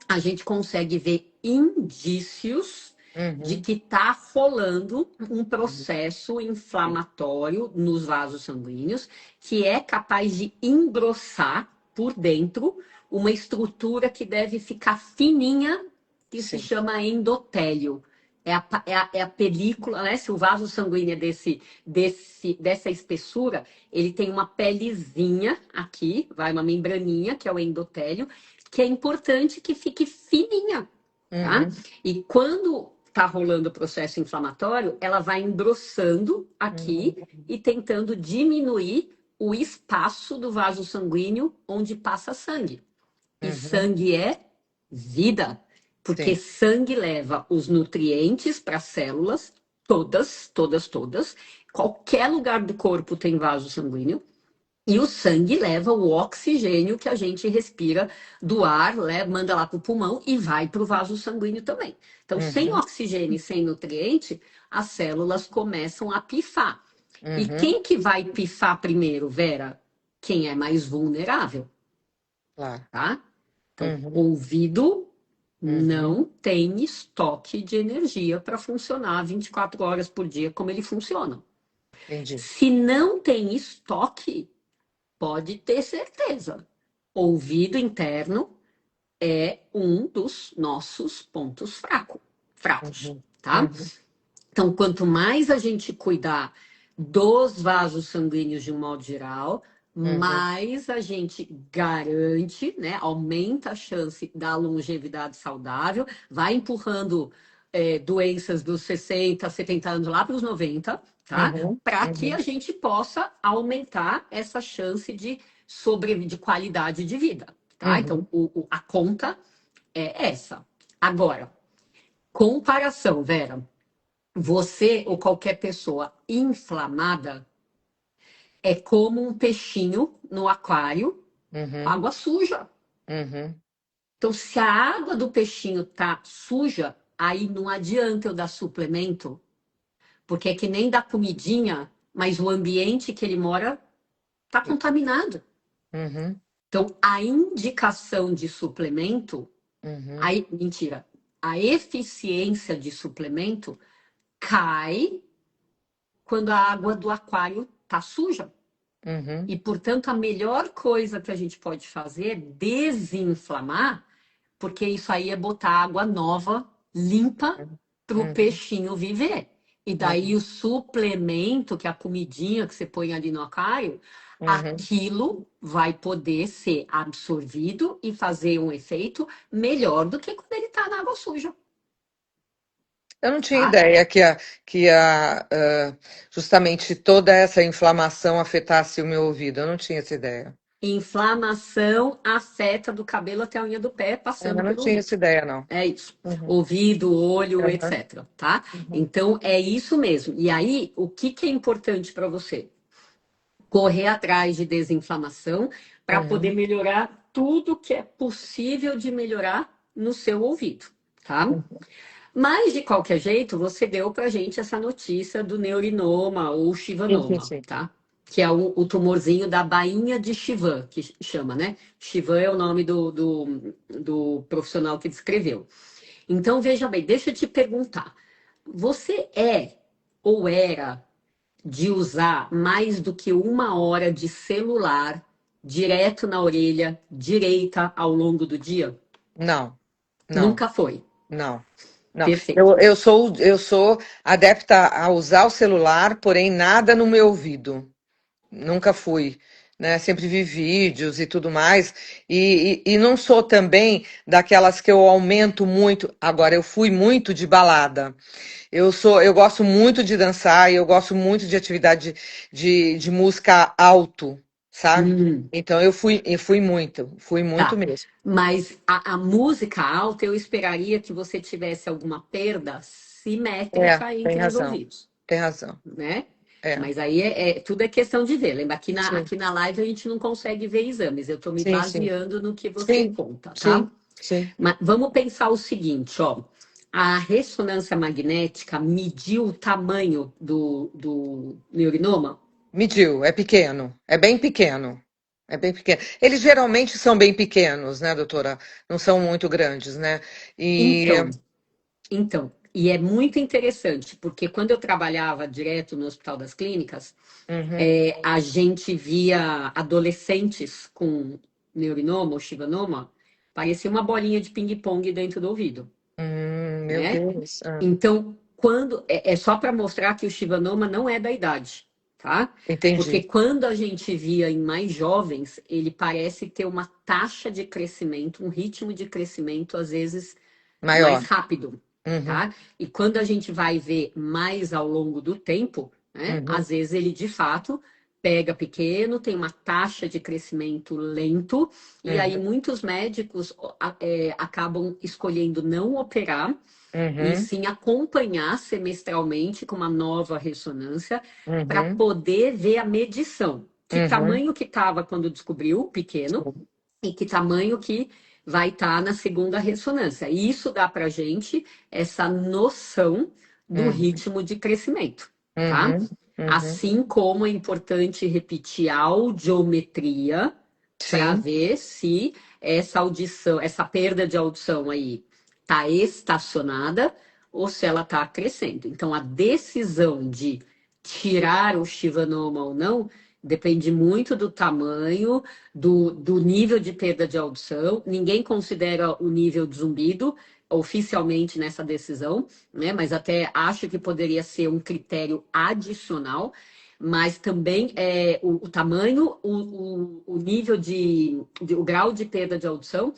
a gente consegue ver indícios de uhum, que está rolando um uhum, processo inflamatório nos vasos sanguíneos que é capaz de engrossar por dentro uma estrutura que deve ficar fininha, que se sim. chama endotélio. É a película, né? Se o vaso sanguíneo é dessa espessura, ele tem uma pelezinha aqui, vai uma membraninha, que é o endotélio, que é importante que fique fininha, tá? Uhum, E quando tá rolando o processo inflamatório, ela vai engrossando aqui uhum, e tentando diminuir o espaço do vaso sanguíneo onde passa sangue. E uhum, sangue é vida, porque sim. sangue leva os nutrientes para as células, todas, todas, todas. Qualquer lugar do corpo tem vaso sanguíneo. E o sangue leva o oxigênio que a gente respira do ar, manda lá para o pulmão e vai para o vaso sanguíneo também. Então, sem Uhum, oxigênio e sem nutriente, as células começam a pifar. E uhum, quem que vai pifar primeiro, Vera? Quem é mais vulnerável, claro. tá? Então, Uhum, ouvido uhum, não tem estoque de energia para funcionar 24 horas por dia como ele funciona. entendi. Se não tem estoque, pode ter certeza. Ouvido interno é um dos nossos pontos fracos, Uhum, tá? uhum, Então, quanto mais a gente cuidar dos vasos sanguíneos de um modo geral, uhum, mais a gente garante, né? Aumenta a chance da longevidade saudável, vai empurrando doenças dos 60, 70 anos lá para os 90, tá? uhum, Para que a uhum, gente possa aumentar essa chance de qualidade de vida, tá? Então, uhum. a conta é essa. Agora, comparação, Vera. Você ou qualquer pessoa inflamada é como um peixinho no aquário com Uhum, água suja. uhum, Então, se a água do peixinho tá suja, aí não adianta eu dar suplemento, porque é que nem dar comidinha, mas o ambiente que ele mora tá contaminado. uhum, Então, a indicação de suplemento, uhum, aí, mentira, a eficiência de suplemento cai quando a água do aquário tá suja. uhum, E, portanto, a melhor coisa que a gente pode fazer é desinflamar, porque isso aí é botar água nova, limpa, para o uhum, peixinho viver. E daí uhum, o suplemento, que é a comidinha que você põe ali no aquário, uhum. aquilo vai poder ser absorvido e fazer um efeito melhor do que quando ele está na água suja, Eu não tinha tá? ideia que justamente toda essa inflamação afetasse o meu ouvido. Eu não tinha essa ideia. Inflamação afeta do cabelo até a unha do pé, Eu passando não pelo tinha ouvido. essa ideia, não. É isso. Uhum, Ouvido, olho, uhum, etc. Tá? uhum, Então é isso mesmo. E aí, o que, que é importante para você? Correr atrás de desinflamação para poder uhum, melhorar tudo que é possível de melhorar no seu ouvido, tá? uhum. Mas, de qualquer jeito, você deu pra gente essa notícia do neurinoma ou Sim, sim, chivanoma, sim. tá? Que é o tumorzinho da bainha de Chivan, que chama, né? Chivan é o nome do profissional que descreveu. Então, veja bem, deixa eu te perguntar. Você é ou era de usar mais do que 1 hora de celular direto na orelha direita ao longo do dia? Não, não, Nunca foi. não, não. Perfeito. Eu sou adepta a usar o celular, porém nada no meu ouvido. Nunca fui. né? Sempre vi vídeos e tudo mais, e não sou também daquelas que eu aumento muito. Agora, eu fui muito de balada. Eu gosto muito de dançar e eu gosto muito de atividade de música alto, sabe? Hum, Então fui muito tá. mesmo. Mas a música alta, eu esperaria que você tivesse alguma perda É, simétrica tem entre os razão, ouvidos, tem razão. né? É, Mas aí tudo é questão de ver. Lembra, sim, aqui na live a gente não consegue ver exames. Eu estou me sim, sim, baseando no que você sim, conta, tá? sim, sim. Mas vamos pensar o seguinte, ó. A ressonância magnética mediu o tamanho do neurinoma? Mediu, é pequeno, é bem pequeno. É bem pequeno. Eles geralmente são bem pequenos, né, doutora? Não são muito grandes, né? E. Então, e é muito interessante, porque quando eu trabalhava direto no Hospital das Clínicas, Uhum, a gente via adolescentes com neurinoma ou chivanoma, parecia uma bolinha de ping-pong dentro do ouvido, meu né? Deus. Ah, Então, quando é só para mostrar que o chivanoma não é da idade, tá? Porque entendi. quando a gente via em mais jovens, ele parece ter uma taxa de crescimento, um ritmo de crescimento às vezes mais Maior. rápido, Uhum, tá? E quando a gente vai ver mais ao longo do tempo, né? uhum, Às vezes ele de fato pega pequeno, tem uma taxa de crescimento lento, e aí uhum, muitos médicos acabam escolhendo não operar e uhum, sim acompanhar semestralmente com uma nova ressonância para uhum, poder ver a medição. Que uhum. tamanho que estava quando descobriu, pequeno, e que tamanho que vai estar na segunda ressonância. E isso dá para a gente essa noção do Uhum, ritmo de crescimento, tá? uhum, uhum. Assim como é importante repetir a audiometria para Sim. ver se essa audição, essa perda de audição aí está estacionada ou se ela está crescendo. Então, a decisão de tirar o Chivanoma ou não depende muito do tamanho, do nível de perda de audição. Ninguém considera o nível de zumbido oficialmente nessa decisão, né? Mas até acho que poderia ser um critério adicional. Mas também o tamanho, o nível o grau de perda de audição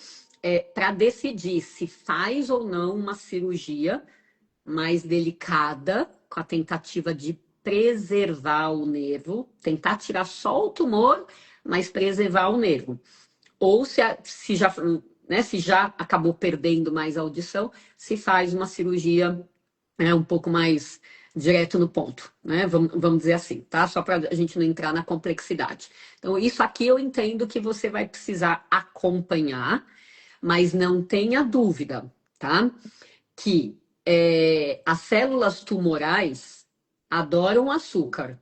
para decidir se faz ou não uma cirurgia mais delicada, com a tentativa de preservar o nervo, tentar tirar só o tumor, mas preservar o nervo. Ou se já acabou perdendo mais a audição, se faz uma cirurgia um pouco mais direto no ponto, né? Vamos dizer assim, tá? Só para a gente não entrar na complexidade. Então, isso aqui eu entendo que você vai precisar acompanhar, mas não tenha dúvida, tá? Que as células tumorais adoram açúcar,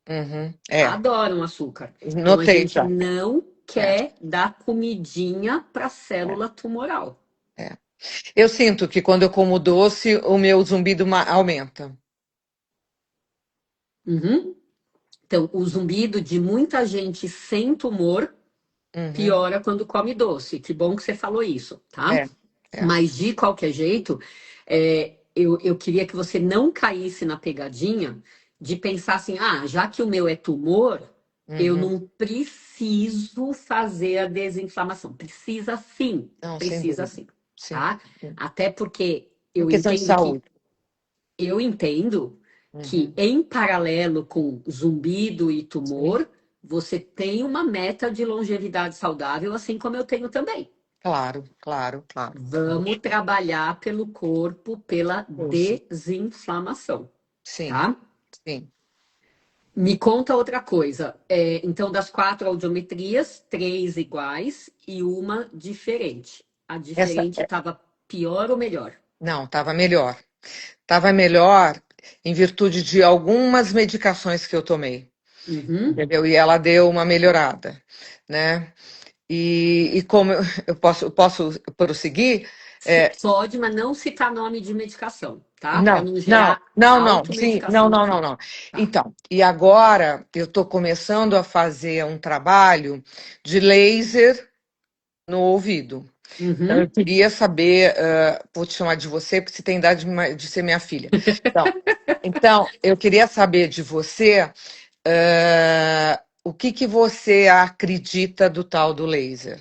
Uhum. adoram açúcar. Então a Notei gente já. não É, quer dar comidinha para a é, célula tumoral. é. Eu sinto que quando eu como doce, o meu zumbido aumenta. Uhum. Então, o zumbido de muita gente sem tumor Uhum. piora quando come doce. Que bom que você falou isso, tá? É, é. Mas de qualquer jeito, eu queria que você não caísse na pegadinha de pensar assim: ah, já que o meu é tumor, eu Uhum. não preciso fazer a desinflamação. Não, sem Precisa dúvida. sim, Sim. tá? Sim. Até porque Em questão de saúde. eu entendo que Uhum. em paralelo com zumbido e Sim. tumor, você tem uma meta de longevidade saudável, assim como eu tenho também. Claro, claro, claro. Vamos trabalhar pelo corpo, pela Isso. desinflamação, Sim, tá? sim. Me conta outra coisa. Então, das 4 audiometrias, 3 iguais e uma diferente. A Essa, diferente estava pior ou melhor? não, estava melhor. Estava melhor em virtude de algumas medicações que eu tomei, Uhum. entendeu? E ela deu uma melhorada, né? E como eu posso prosseguir? É, Pode, mas não citar nome de medicação, tá? Para não, não não, gerar não, não, sim, não, automedicação não, não, aqui. não. Tá. Então, e agora eu estou começando a fazer um trabalho de laser no ouvido. Então, eu Uhum. queria saber, vou te chamar de você, porque você tem idade de ser minha filha. Então, eu queria saber de você, o que que você acredita do tal do laser?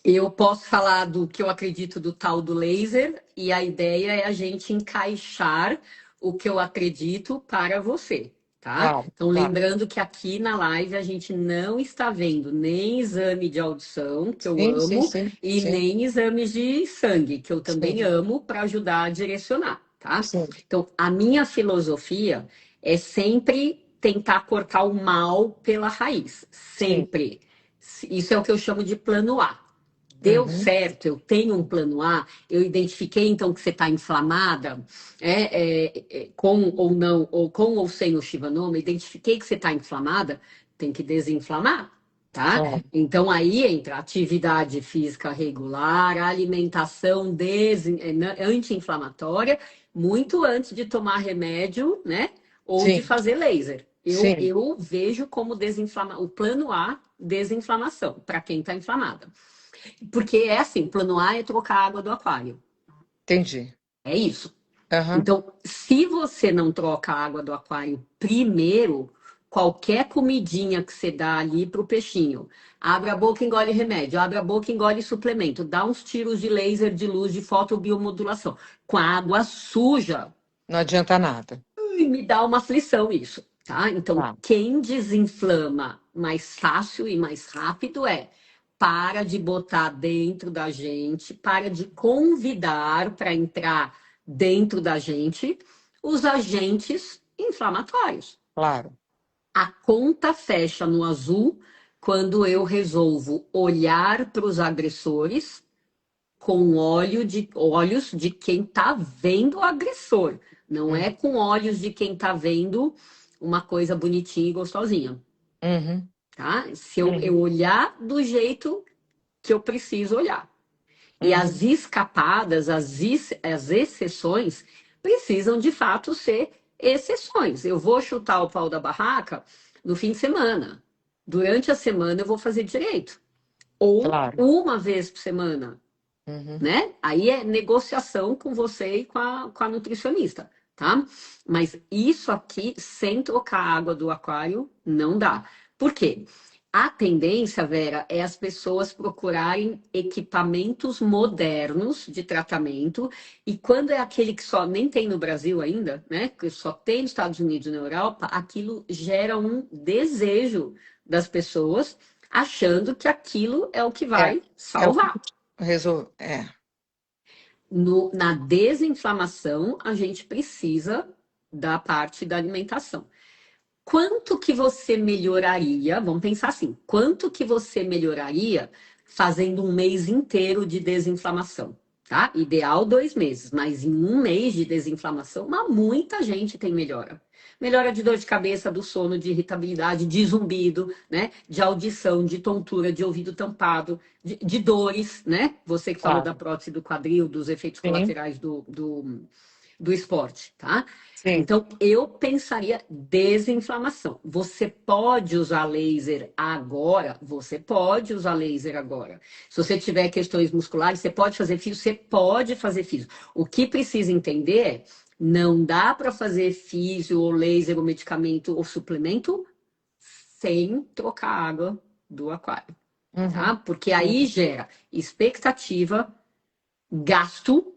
Eu posso falar do que eu acredito do tal do laser, e a ideia é a gente encaixar o que eu acredito para você, tá? Claro, Então, claro. lembrando que aqui na live a gente não está vendo nem exame de audição, que eu Sim, sim, amo, sim, e sim, nem exames de sangue, que eu também sim, amo, para ajudar a direcionar, tá? sim, Então, a minha filosofia é sempre tentar cortar o mal pela raiz, sim. sempre. Isso é o que eu chamo de plano A. Deu Uhum, certo, eu tenho um plano A, eu identifiquei então que você está inflamada, com ou não, ou com ou sem o Shivanoma, identifiquei que você está inflamada, tem que desinflamar, tá? claro. Então aí entra atividade física regular, alimentação anti-inflamatória, muito antes de tomar remédio, né? Ou de Sim, fazer laser. Eu, sim, eu vejo como o plano A, desinflamação, para quem está inflamada. Porque é assim, plano A é trocar a água do aquário. entendi. É isso. Aham, Então, se você não troca a água do aquário primeiro, qualquer comidinha que você dá ali pro peixinho, abre a boca, engole remédio, abre a boca, engole suplemento, dá uns tiros de laser de luz de fotobiomodulação com a água suja, não adianta nada. e me dá uma aflição isso, tá? Então, Tá. quem desinflama mais fácil e mais rápido para de botar dentro da gente, para de convidar para entrar dentro da gente os agentes inflamatórios. Claro. A conta fecha no azul quando eu resolvo olhar para os agressores com olhos de quem está vendo o agressor. Não é Uhum, com olhos de quem está vendo uma coisa bonitinha e gostosinha, uhum, tá? Se eu uhum, olhar do jeito que eu preciso olhar. E as uhum. escapadas, as exceções, precisam de fato ser exceções. Eu vou chutar o pau da barraca no fim de semana. Durante a semana eu vou fazer direito. Ou Claro. uma vez por semana, Uhum, né? Aí é negociação com você e com a nutricionista, tá? Mas isso aqui, sem trocar a água do aquário, não dá. Por quê? A tendência, Vera, é as pessoas procurarem equipamentos modernos de tratamento, e quando é aquele que só nem tem no Brasil ainda, né? Que só tem nos Estados Unidos e na Europa, aquilo gera um desejo das pessoas, achando que aquilo é o que é, vai é o que salvar. é. Na desinflamação, a gente precisa da parte da alimentação. Quanto que você melhoraria? Vamos pensar assim: quanto que você melhoraria fazendo um mês inteiro de desinflamação? Tá? Ideal 2 meses, mas em um mês de desinflamação, muita gente tem melhora. Melhora de dor de cabeça, do sono, de irritabilidade, de zumbido, né? De audição, de tontura, de ouvido tampado, de dores, né? Você que falou da Claro. prótese do quadril, dos efeitos Sim, colaterais do esporte, tá? sim. Então, eu pensaria desinflamação. Você pode usar laser agora? Você pode usar laser agora. Se você tiver questões musculares, você pode fazer físio? Você pode fazer físio. O que precisa entender é, não dá para fazer físio ou laser ou medicamento ou suplemento sem trocar a água do aquário, tá? Uhum, Porque aí uhum, gera expectativa, gasto,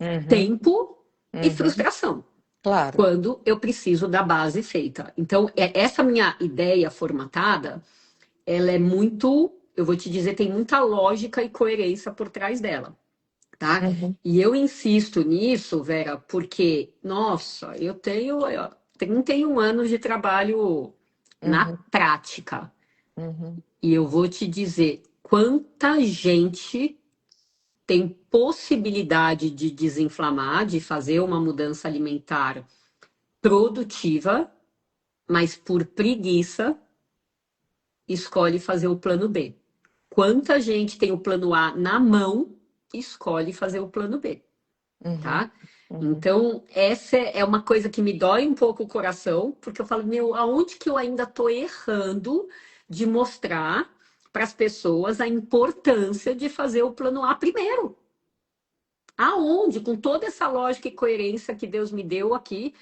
uhum, tempo e uhum. frustração Claro. quando eu preciso da base feita. Então, essa minha ideia formatada, ela é muito, eu vou te dizer, tem muita lógica e coerência por trás dela, tá? Uhum, E eu insisto nisso, Vera, porque, nossa, eu tenho 31 anos de trabalho na uhum, prática. uhum, E eu vou te dizer quanta gente tem possibilidade de desinflamar, de fazer uma mudança alimentar produtiva, mas por preguiça escolhe fazer o plano B. Quanta gente tem o plano A na mão e escolhe fazer o plano B, uhum, tá? uhum. Então, essa é uma coisa que me dói um pouco o coração, porque eu falo, meu, aonde que eu ainda tô errando de mostrar para as pessoas a importância de fazer o plano A primeiro? Aonde, com toda essa lógica e coerência que Deus me deu aqui,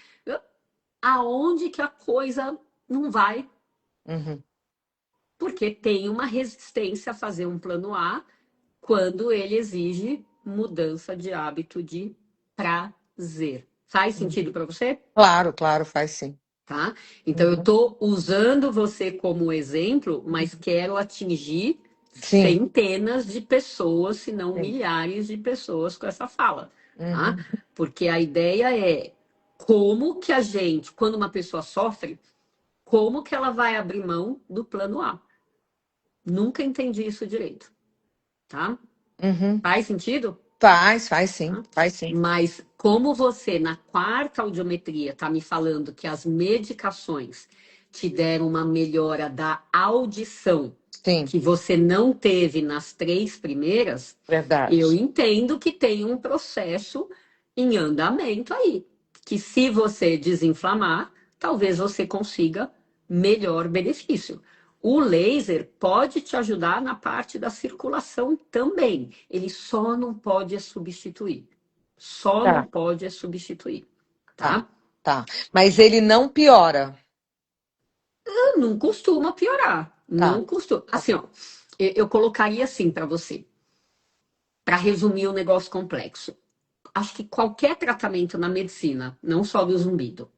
aonde que a coisa não vai? Uhum. porque tem uma resistência a fazer um plano A quando ele exige mudança de hábito de prazer. Faz sentido para você? Claro, claro, faz sim. Tá? Então eu Uhum. estou usando você como exemplo, mas quero atingir Sim, centenas de pessoas, se não sim. milhares de pessoas com essa fala, tá? Uhum. Porque a ideia é como que a gente, quando uma pessoa sofre, como que ela vai abrir mão do plano A? Nunca entendi isso direito, tá? Uhum. Faz sentido? Faz sim, Tá? faz sim. Mas como você, na quarta audiometria, está me falando que as medicações te deram uma melhora da audição Sim, que você não teve nas três primeiras, eu verdade. entendo que tem um processo em andamento aí. Que se você desinflamar, talvez você consiga melhor benefício. O laser pode te ajudar na parte da circulação também. Ele só não pode substituir. Só não Tá, pode substituir, tá, tá? tá. Mas ele não piora. Não costuma piorar. Tá, Não costuma. tá. Assim, ó, eu colocaria assim para você, para resumir o negócio complexo. Acho que qualquer tratamento na medicina, não só do zumbido,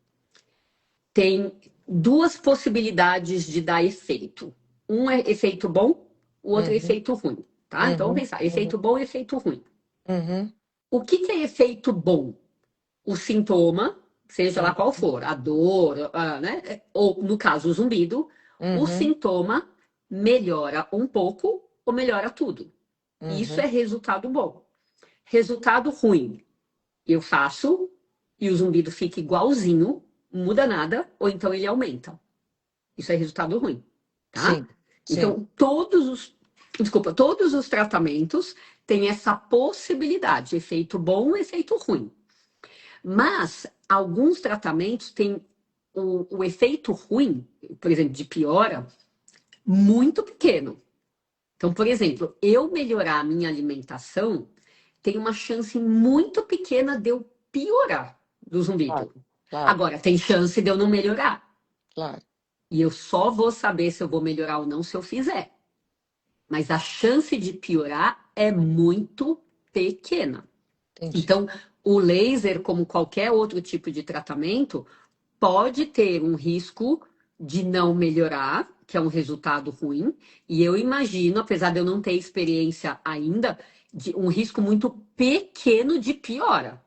tem duas possibilidades de dar efeito. Um é efeito bom, o outro é Uhum, efeito ruim, tá? Então vamos uhum, pensar, uhum, efeito bom e efeito ruim. uhum, O que é efeito bom? O sintoma, seja lá qual for, a dor, né? Ou no caso o zumbido, o uhum, sintoma melhora um pouco ou melhora tudo. Isso é uhum. resultado bom. Resultado ruim, eu faço e o zumbido fica igualzinho, não muda nada, ou então ele aumenta. Isso é resultado ruim, tá? Sim, sim. Então, todos os tratamentos têm essa possibilidade, efeito bom, efeito ruim. Mas alguns tratamentos têm o efeito ruim, por exemplo, de piora, muito pequeno. Então, por exemplo, eu melhorar a minha alimentação tem uma chance muito pequena de eu piorar do Claro, zumbido. claro, Agora, tem chance de eu não melhorar. claro. E eu só vou saber se eu vou melhorar ou não se eu fizer. Mas a chance de piorar é muito pequena. Entendi. Então, o laser, como qualquer outro tipo de tratamento, pode ter um risco de não melhorar, que é um resultado ruim, e eu imagino, apesar de eu não ter experiência ainda, de um risco muito pequeno de piora,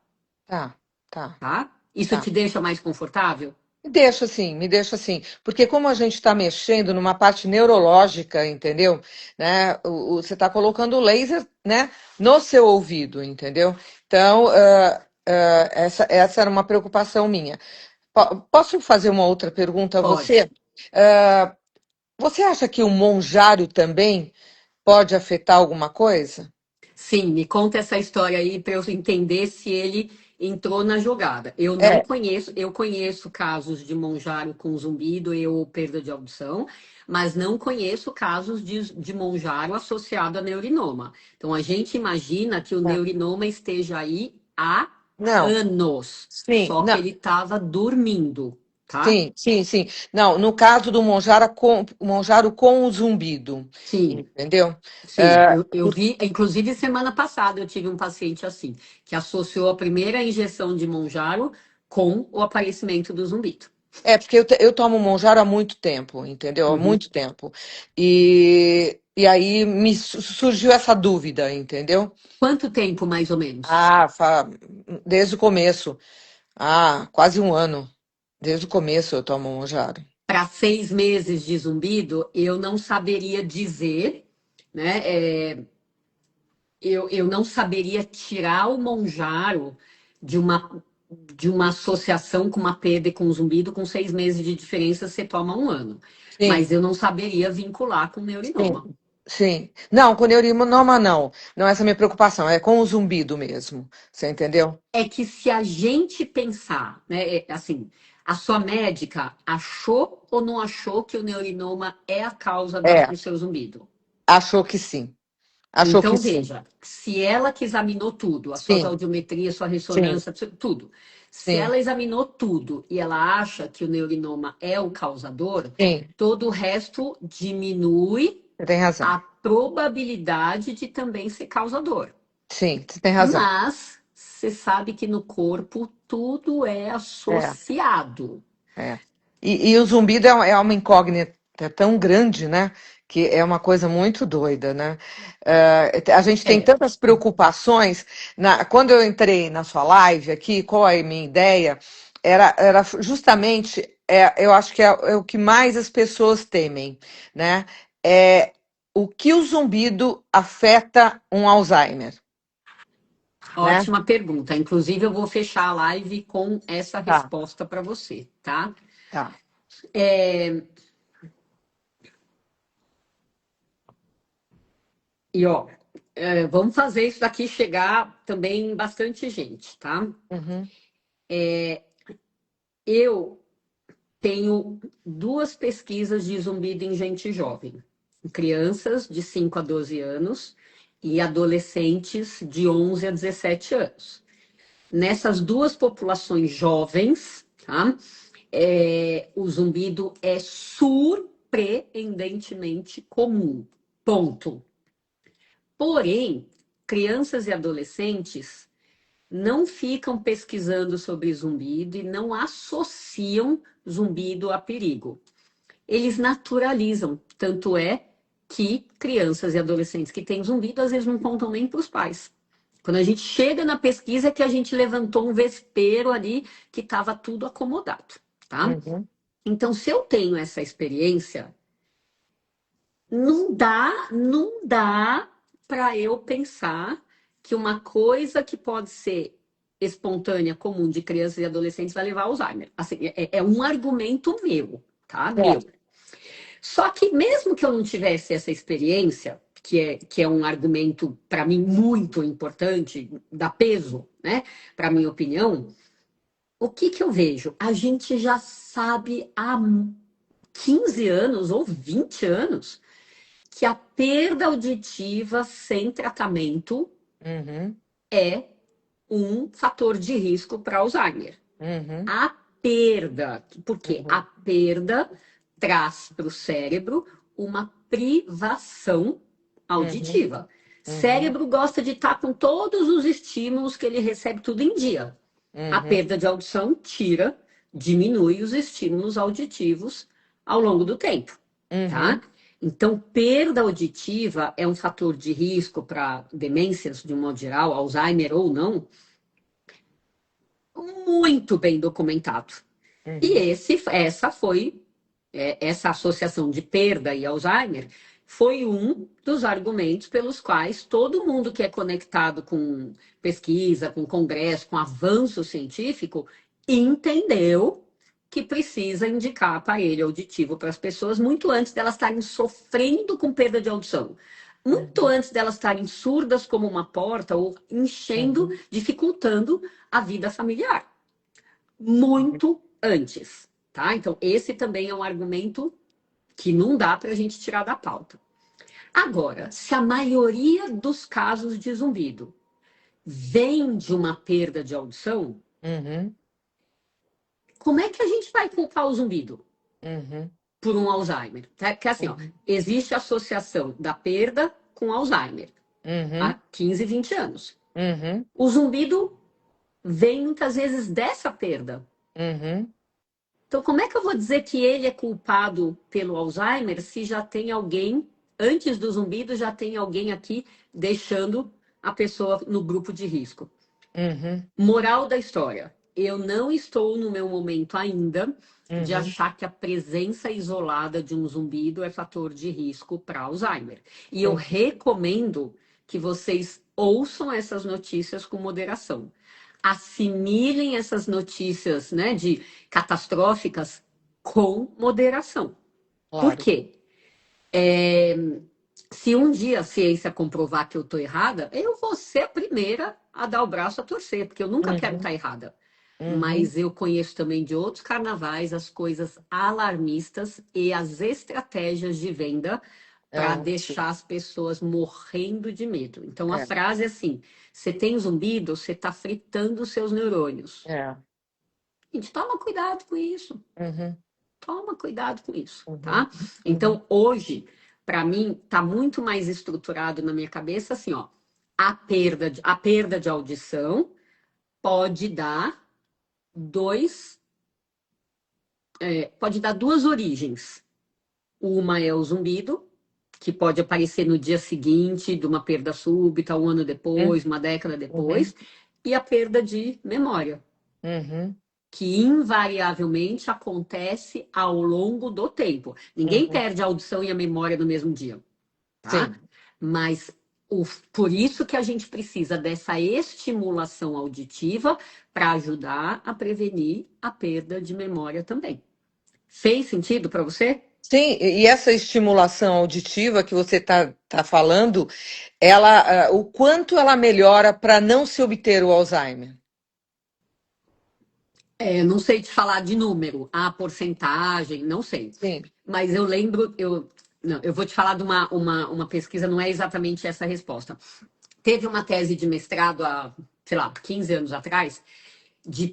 Tá, tá, tá? Isso tá. te deixa mais confortável? Me deixa assim, porque como a gente está mexendo numa parte neurológica, entendeu? Né? Você está colocando o laser, né, no seu ouvido, entendeu? Então, essa era uma preocupação minha. Posso fazer uma outra pergunta a Pode. você? Ah, você acha que o monjário também pode afetar alguma coisa? Sim, me conta essa história aí para eu entender se ele entrou na jogada. Eu não É, conheço, eu conheço casos de monjário com zumbido e ou perda de audição, mas não conheço casos de monjário associado a neurinoma. Então a gente imagina que o é. neurinoma esteja aí há Não, anos, sim, só que não. ele estava dormindo, tá? Sim, sim, sim. Não, no caso do Monjaro com o zumbido, Sim. entendeu? Sim, É, eu vi, inclusive semana passada eu tive um paciente assim, que associou a primeira injeção de Monjaro com o aparecimento do zumbido. porque eu tomo Monjaro há muito tempo, entendeu? Há Uhum. muito tempo. E aí surgiu essa dúvida, entendeu? Quanto tempo, mais ou menos? Ah, desde o começo. Ah, quase um ano. Desde o começo eu tomo Monjaro. Para 6 meses de zumbido, eu não saberia dizer, né? Eu não saberia tirar o Monjaro de uma associação com uma perda e com um zumbido com 6 meses de diferença, você toma um ano. Sim, Mas eu não saberia vincular com neurinoma. sim, sim. Não, com neurinoma não. Não é essa a minha preocupação, é com o zumbido mesmo. Você entendeu? É que se a gente pensar, né, assim, a sua médica achou ou não achou que o neurinoma é a causa É, do seu zumbido? achou que sim. Achou que Então, sim. veja, se ela que examinou tudo, as suas Sim, audiometrias, sua sim, ressonância, tudo, Se sim, ela examinou tudo e ela acha que o neurinoma é o causador, sim, todo o resto diminui você tem razão. a probabilidade de também ser causador. Sim, você tem razão. Mas você sabe que no corpo tudo é É, associado. é. E o zumbido é uma incógnita tão grande, né? Que é uma coisa muito doida, né? A gente tem É, tantas preocupações. Quando eu entrei na sua live aqui, qual é a minha ideia? Era justamente, eu acho que é o que mais as pessoas temem, né? É o que o zumbido afeta um Alzheimer, né? ótima pergunta. Inclusive, eu vou fechar a live com essa Tá, resposta para você, tá? tá. E ó, vamos fazer isso daqui chegar também em bastante gente, tá? Uhum, Eu tenho duas pesquisas de zumbido em gente jovem, em crianças de 5 a 12 anos e adolescentes de 11 a 17 anos. Nessas duas populações jovens, tá? O zumbido é surpreendentemente comum. Ponto. Porém, crianças e adolescentes não ficam pesquisando sobre zumbido e não associam zumbido a perigo. Eles naturalizam. Tanto é que crianças e adolescentes que têm zumbido às vezes não contam nem para os pais. Quando a gente chega na pesquisa é que a gente levantou um vespeiro ali que estava tudo acomodado, tá? uhum, Então, se eu tenho essa experiência, não dá para eu pensar que uma coisa que pode ser espontânea, comum de crianças e adolescentes vai levar a Alzheimer. Assim, é um argumento meu, tá? Meu. certo. Só que mesmo que eu não tivesse essa experiência, que é um argumento para mim muito importante, dá peso, né? Para minha opinião, o que eu vejo? A gente já sabe há 15 anos ou 20 anos que a perda auditiva sem tratamento Uhum, é um fator de risco para Alzheimer. uhum, A perda, porque a uhum, perda traz para o cérebro uma privação uhum, auditiva. uhum, Cérebro gosta de estar com todos os estímulos que ele recebe tudo em dia. A uhum, perda de audição tira, diminui os estímulos auditivos ao longo do tempo, tá? uhum, Então, perda auditiva é um fator de risco para demências, de um modo geral, Alzheimer ou não, muito bem documentado. E uhum, essa associação de perda e Alzheimer foi um dos argumentos pelos quais todo mundo que é conectado com pesquisa, com congresso, com avanço científico, entendeu que precisa indicar aparelho auditivo para as pessoas muito antes delas estarem sofrendo com perda de audição. Muito uhum, antes delas estarem surdas como uma porta ou enchendo, uhum, dificultando a vida familiar uhum. muito antes, tá? Então, esse também é um argumento que não dá para a gente tirar da pauta. Agora, se a maioria dos casos de zumbido vem de uma perda de audição, Uhum, como é que a gente vai culpar o zumbido uhum, por um Alzheimer? Porque assim, ó, uhum, existe associação da perda com Alzheimer há uhum, 15, 20 anos. uhum, O zumbido vem muitas vezes dessa perda. uhum, Então, como é que eu vou dizer que ele é culpado pelo Alzheimer se já tem alguém, antes do zumbido, já tem alguém aqui deixando a pessoa no grupo de risco? uhum, Moral da história: eu não estou no meu momento ainda de uhum, achar que a presença isolada de um zumbido é fator de risco para Alzheimer. E eu uhum, recomendo que vocês ouçam essas notícias com moderação. Assimilem essas notícias, né, de catastróficas com moderação. Por claro. quê? Se um dia a ciência comprovar que eu estou errada, eu vou ser a primeira a dar o braço a torcer, porque eu nunca quero Uhum, estar errada. uhum. Mas eu conheço também de outros carnavais as coisas alarmistas e as estratégias de venda para Ah, sim. deixar as pessoas morrendo de medo. Então a É, frase é assim: você tem zumbido, você está fritando os seus neurônios. é. Gente, toma cuidado com isso. Uhum, Toma cuidado com isso, uhum, tá? uhum, Então, hoje, para mim, tá muito mais estruturado na minha cabeça assim, ó. A perda de audição pode dar dois, pode dar duas origens. Uma é o zumbido, que pode aparecer no dia seguinte de uma perda súbita, um ano depois, uma década uhum, depois, e a perda de memória, uhum, que invariavelmente acontece ao longo do tempo. Ninguém uhum. perde a audição e a memória no mesmo dia, tá? Sim, Mas por isso que a gente precisa dessa estimulação auditiva para ajudar a prevenir a perda de memória também. Fez sentido para você? sim, e essa estimulação auditiva que você tá falando, ela, o quanto ela melhora para não se obter o Alzheimer? Não sei te falar de número, a porcentagem, não sei. Sim. Mas eu lembro, não, eu vou te falar de uma pesquisa, não é exatamente essa a resposta. Teve uma tese de mestrado há, sei lá, 15 anos atrás, de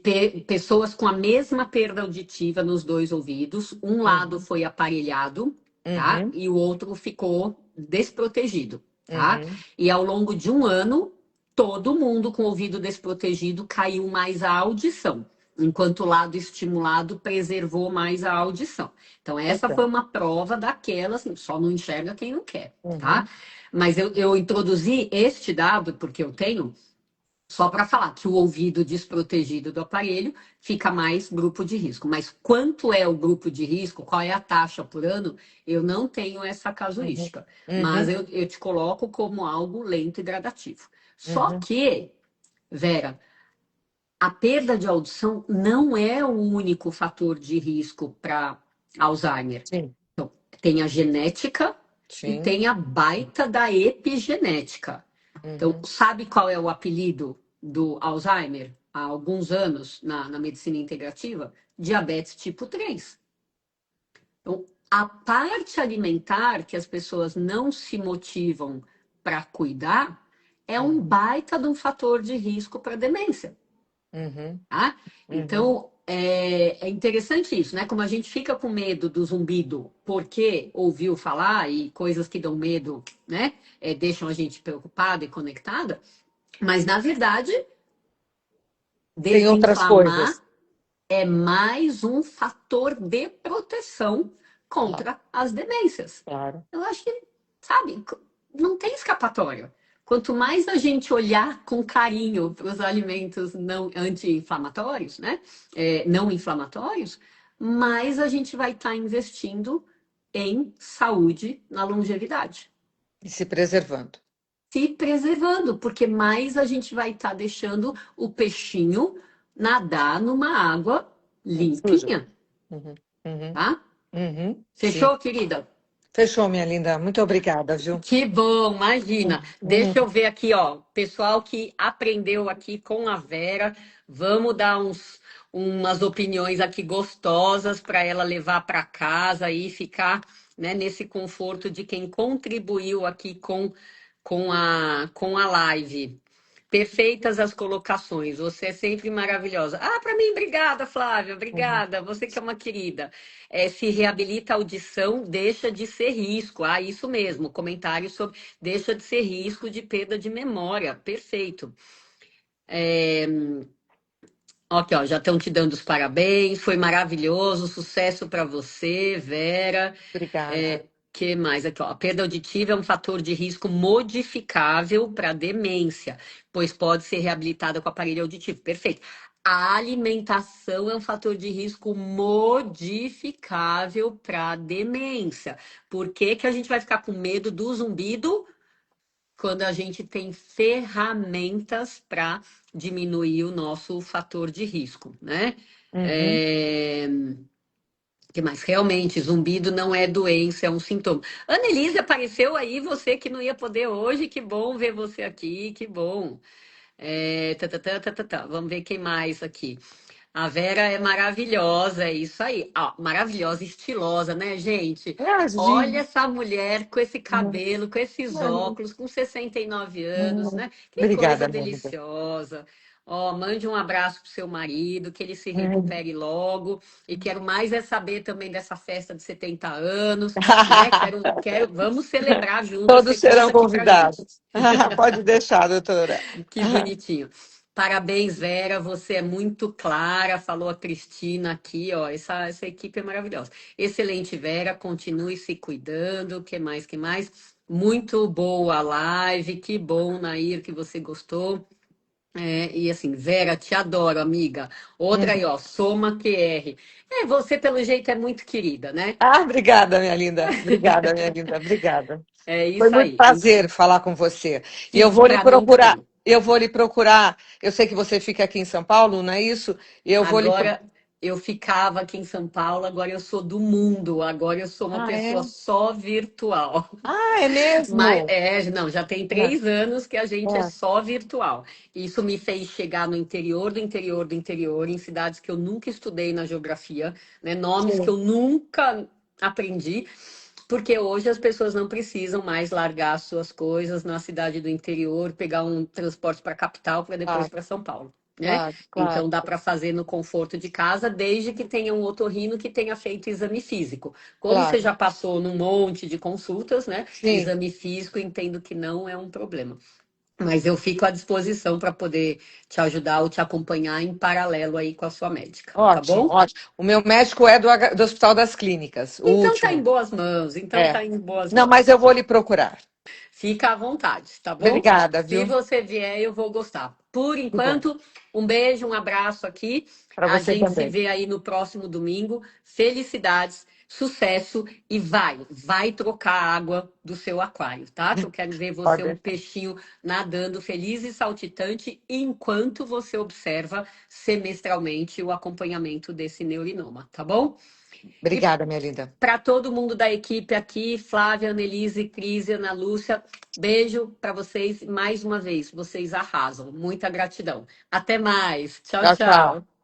pessoas com a mesma perda auditiva nos dois ouvidos. Um lado Uhum, foi aparelhado, tá? uhum, E o outro ficou desprotegido, tá? uhum, E ao longo de um ano, todo mundo com o ouvido desprotegido caiu mais a audição, enquanto o lado estimulado preservou mais a audição. Então, essa ok. foi uma prova daquelas, assim, só não enxerga quem não quer, tá? Uhum, Mas eu introduzi este dado, porque eu tenho, só para falar que o ouvido desprotegido do aparelho fica mais grupo de risco. Mas quanto é o grupo de risco, qual é a taxa por ano, eu não tenho essa uhum, casuística. Mas uhum, eu te coloco como algo lento e gradativo. Só uhum. que, Vera, a perda de audição não é o único fator de risco para Alzheimer. Sim, Tem a genética e sim. tem a baita da epigenética. Então, Uhum, sabe qual é o apelido do Alzheimer há alguns anos na medicina integrativa? Diabetes tipo 3. Então, a parte alimentar que as pessoas não se motivam para cuidar é um uhum, baita de um fator de risco para demência. uhum, Tá? uhum, Então, é interessante isso, né? Como a gente fica com medo do zumbido porque ouviu falar e coisas que dão medo, né? Deixam a gente preocupada e conectada, mas na verdade, tem outras desinflamar coisas. é mais um fator de proteção Claro, contra as demências. claro. Eu acho que, sabe, não tem escapatória. Quanto mais a gente olhar com carinho para os alimentos não anti-inflamatórios, né? Não inflamatórios, mais a gente vai estar investindo em saúde na longevidade. E se preservando. Se preservando, porque mais a gente vai estar deixando o peixinho nadar numa água Suja. limpinha, Uhum, uhum, tá? uhum, sim. Fechou, querida? Fechou, minha linda. Muito obrigada, viu? Que bom, imagina. Deixa eu Uhum. ver aqui, ó, pessoal que aprendeu aqui com a Vera, vamos dar umas opiniões aqui gostosas para ela levar para casa e ficar, né, nesse conforto de quem contribuiu aqui com a live. Perfeitas as colocações, você é sempre maravilhosa. Ah, para mim, obrigada, Flávia, Uhum. obrigada, você que é uma querida. Se reabilita a audição, deixa de ser risco. Ah, isso mesmo, comentário sobre deixa de ser risco de perda de memória. Perfeito. É, ok, ó, já estão te dando os parabéns, foi maravilhoso, sucesso para você, Vera. Obrigada. Que mais aqui, ó? A perda auditiva é um fator de risco modificável para demência, pois pode ser reabilitada com aparelho auditivo. Perfeito. A alimentação é um fator de risco modificável para demência. Por que que a gente vai ficar com medo do zumbido quando a gente tem ferramentas para diminuir o nosso fator de risco, né? Uhum. É que mais? Realmente, zumbido não é doença, é um sintoma. Annelise, apareceu aí, você que não ia poder hoje, que bom ver você aqui, que bom. Vamos ver quem mais aqui. A Vera é maravilhosa, é isso aí. Ó, maravilhosa, estilosa, né, gente? Olha Imagina. essa mulher com esse cabelo, com esses óculos, com 69 anos, né? Que coisa Obrigada, minha linda. deliciosa. Ó, mande um abraço pro seu marido, que ele se Hum. recupere logo. E quero mais é saber também dessa festa de 70 anos, né? Vamos celebrar juntas, Todos você serão conta aqui pra gente. convidados. Pode deixar, doutora. Que bonitinho. Parabéns, Vera, você é muito clara, falou a Cristina aqui, ó, essa equipe é maravilhosa. Excelente, Vera, continue se cuidando, que mais, que mais? Muito boa a live, que bom, Nair, que você gostou. É, e assim, Vera, te adoro, amiga. Outra aí, Uhum. ó, Soma QR. É, você, pelo jeito, é muito querida, né? Ah, obrigada, minha linda. Obrigada, minha linda. Obrigada. É Foi isso muito aí. prazer falar com você. E eu Que vou lhe para mim procurar. também. Eu vou lhe procurar. Eu sei que você fica aqui em São Paulo, não é isso? Eu vou lhe. Agora eu ficava aqui em São Paulo, agora eu sou do mundo, agora eu sou uma Ah, é? pessoa só virtual. Ah, é Mas mesmo? não, já tem Ah, 3 anos que a gente é ah, só virtual. Isso me fez chegar no interior do interior do interior, em cidades que eu nunca estudei na geografia, né? Nomes que sim, eu nunca aprendi, porque hoje as pessoas não precisam mais largar suas coisas na cidade do interior, pegar um transporte para a capital para depois claro, para São Paulo, né? claro, claro, Então dá para fazer no conforto de casa, desde que tenha um otorrino que tenha feito exame físico. Como você claro. já passou num monte de consultas, né? Sim, Exame físico, entendo que não é um problema. Mas eu fico à disposição para poder te ajudar ou te acompanhar em paralelo aí com a sua médica, tá ótimo, bom? ótimo. O meu médico é do Hospital das Clínicas, o Então tá em último. boas mãos, então É. tá em boas Não, mas mãos. eu vou lhe procurar. Fica à vontade, tá bom? Obrigada, Se viu? você vier, eu vou gostar. Por Que bom. enquanto, um beijo, um abraço aqui. Para A você gente se também. vê aí no próximo domingo. Felicidades, sucesso e vai trocar a água do seu aquário, tá? Que eu quero ver você um Pode. peixinho nadando feliz e saltitante enquanto você observa semestralmente o acompanhamento desse neurinoma, tá bom? E Obrigada, minha linda. para todo mundo da equipe aqui, Flávia, Annelise, Cris, Ana Lúcia, beijo para vocês mais uma vez. Vocês arrasam. Muita gratidão. Até mais. Tchau, Tchau, tchau. tchau.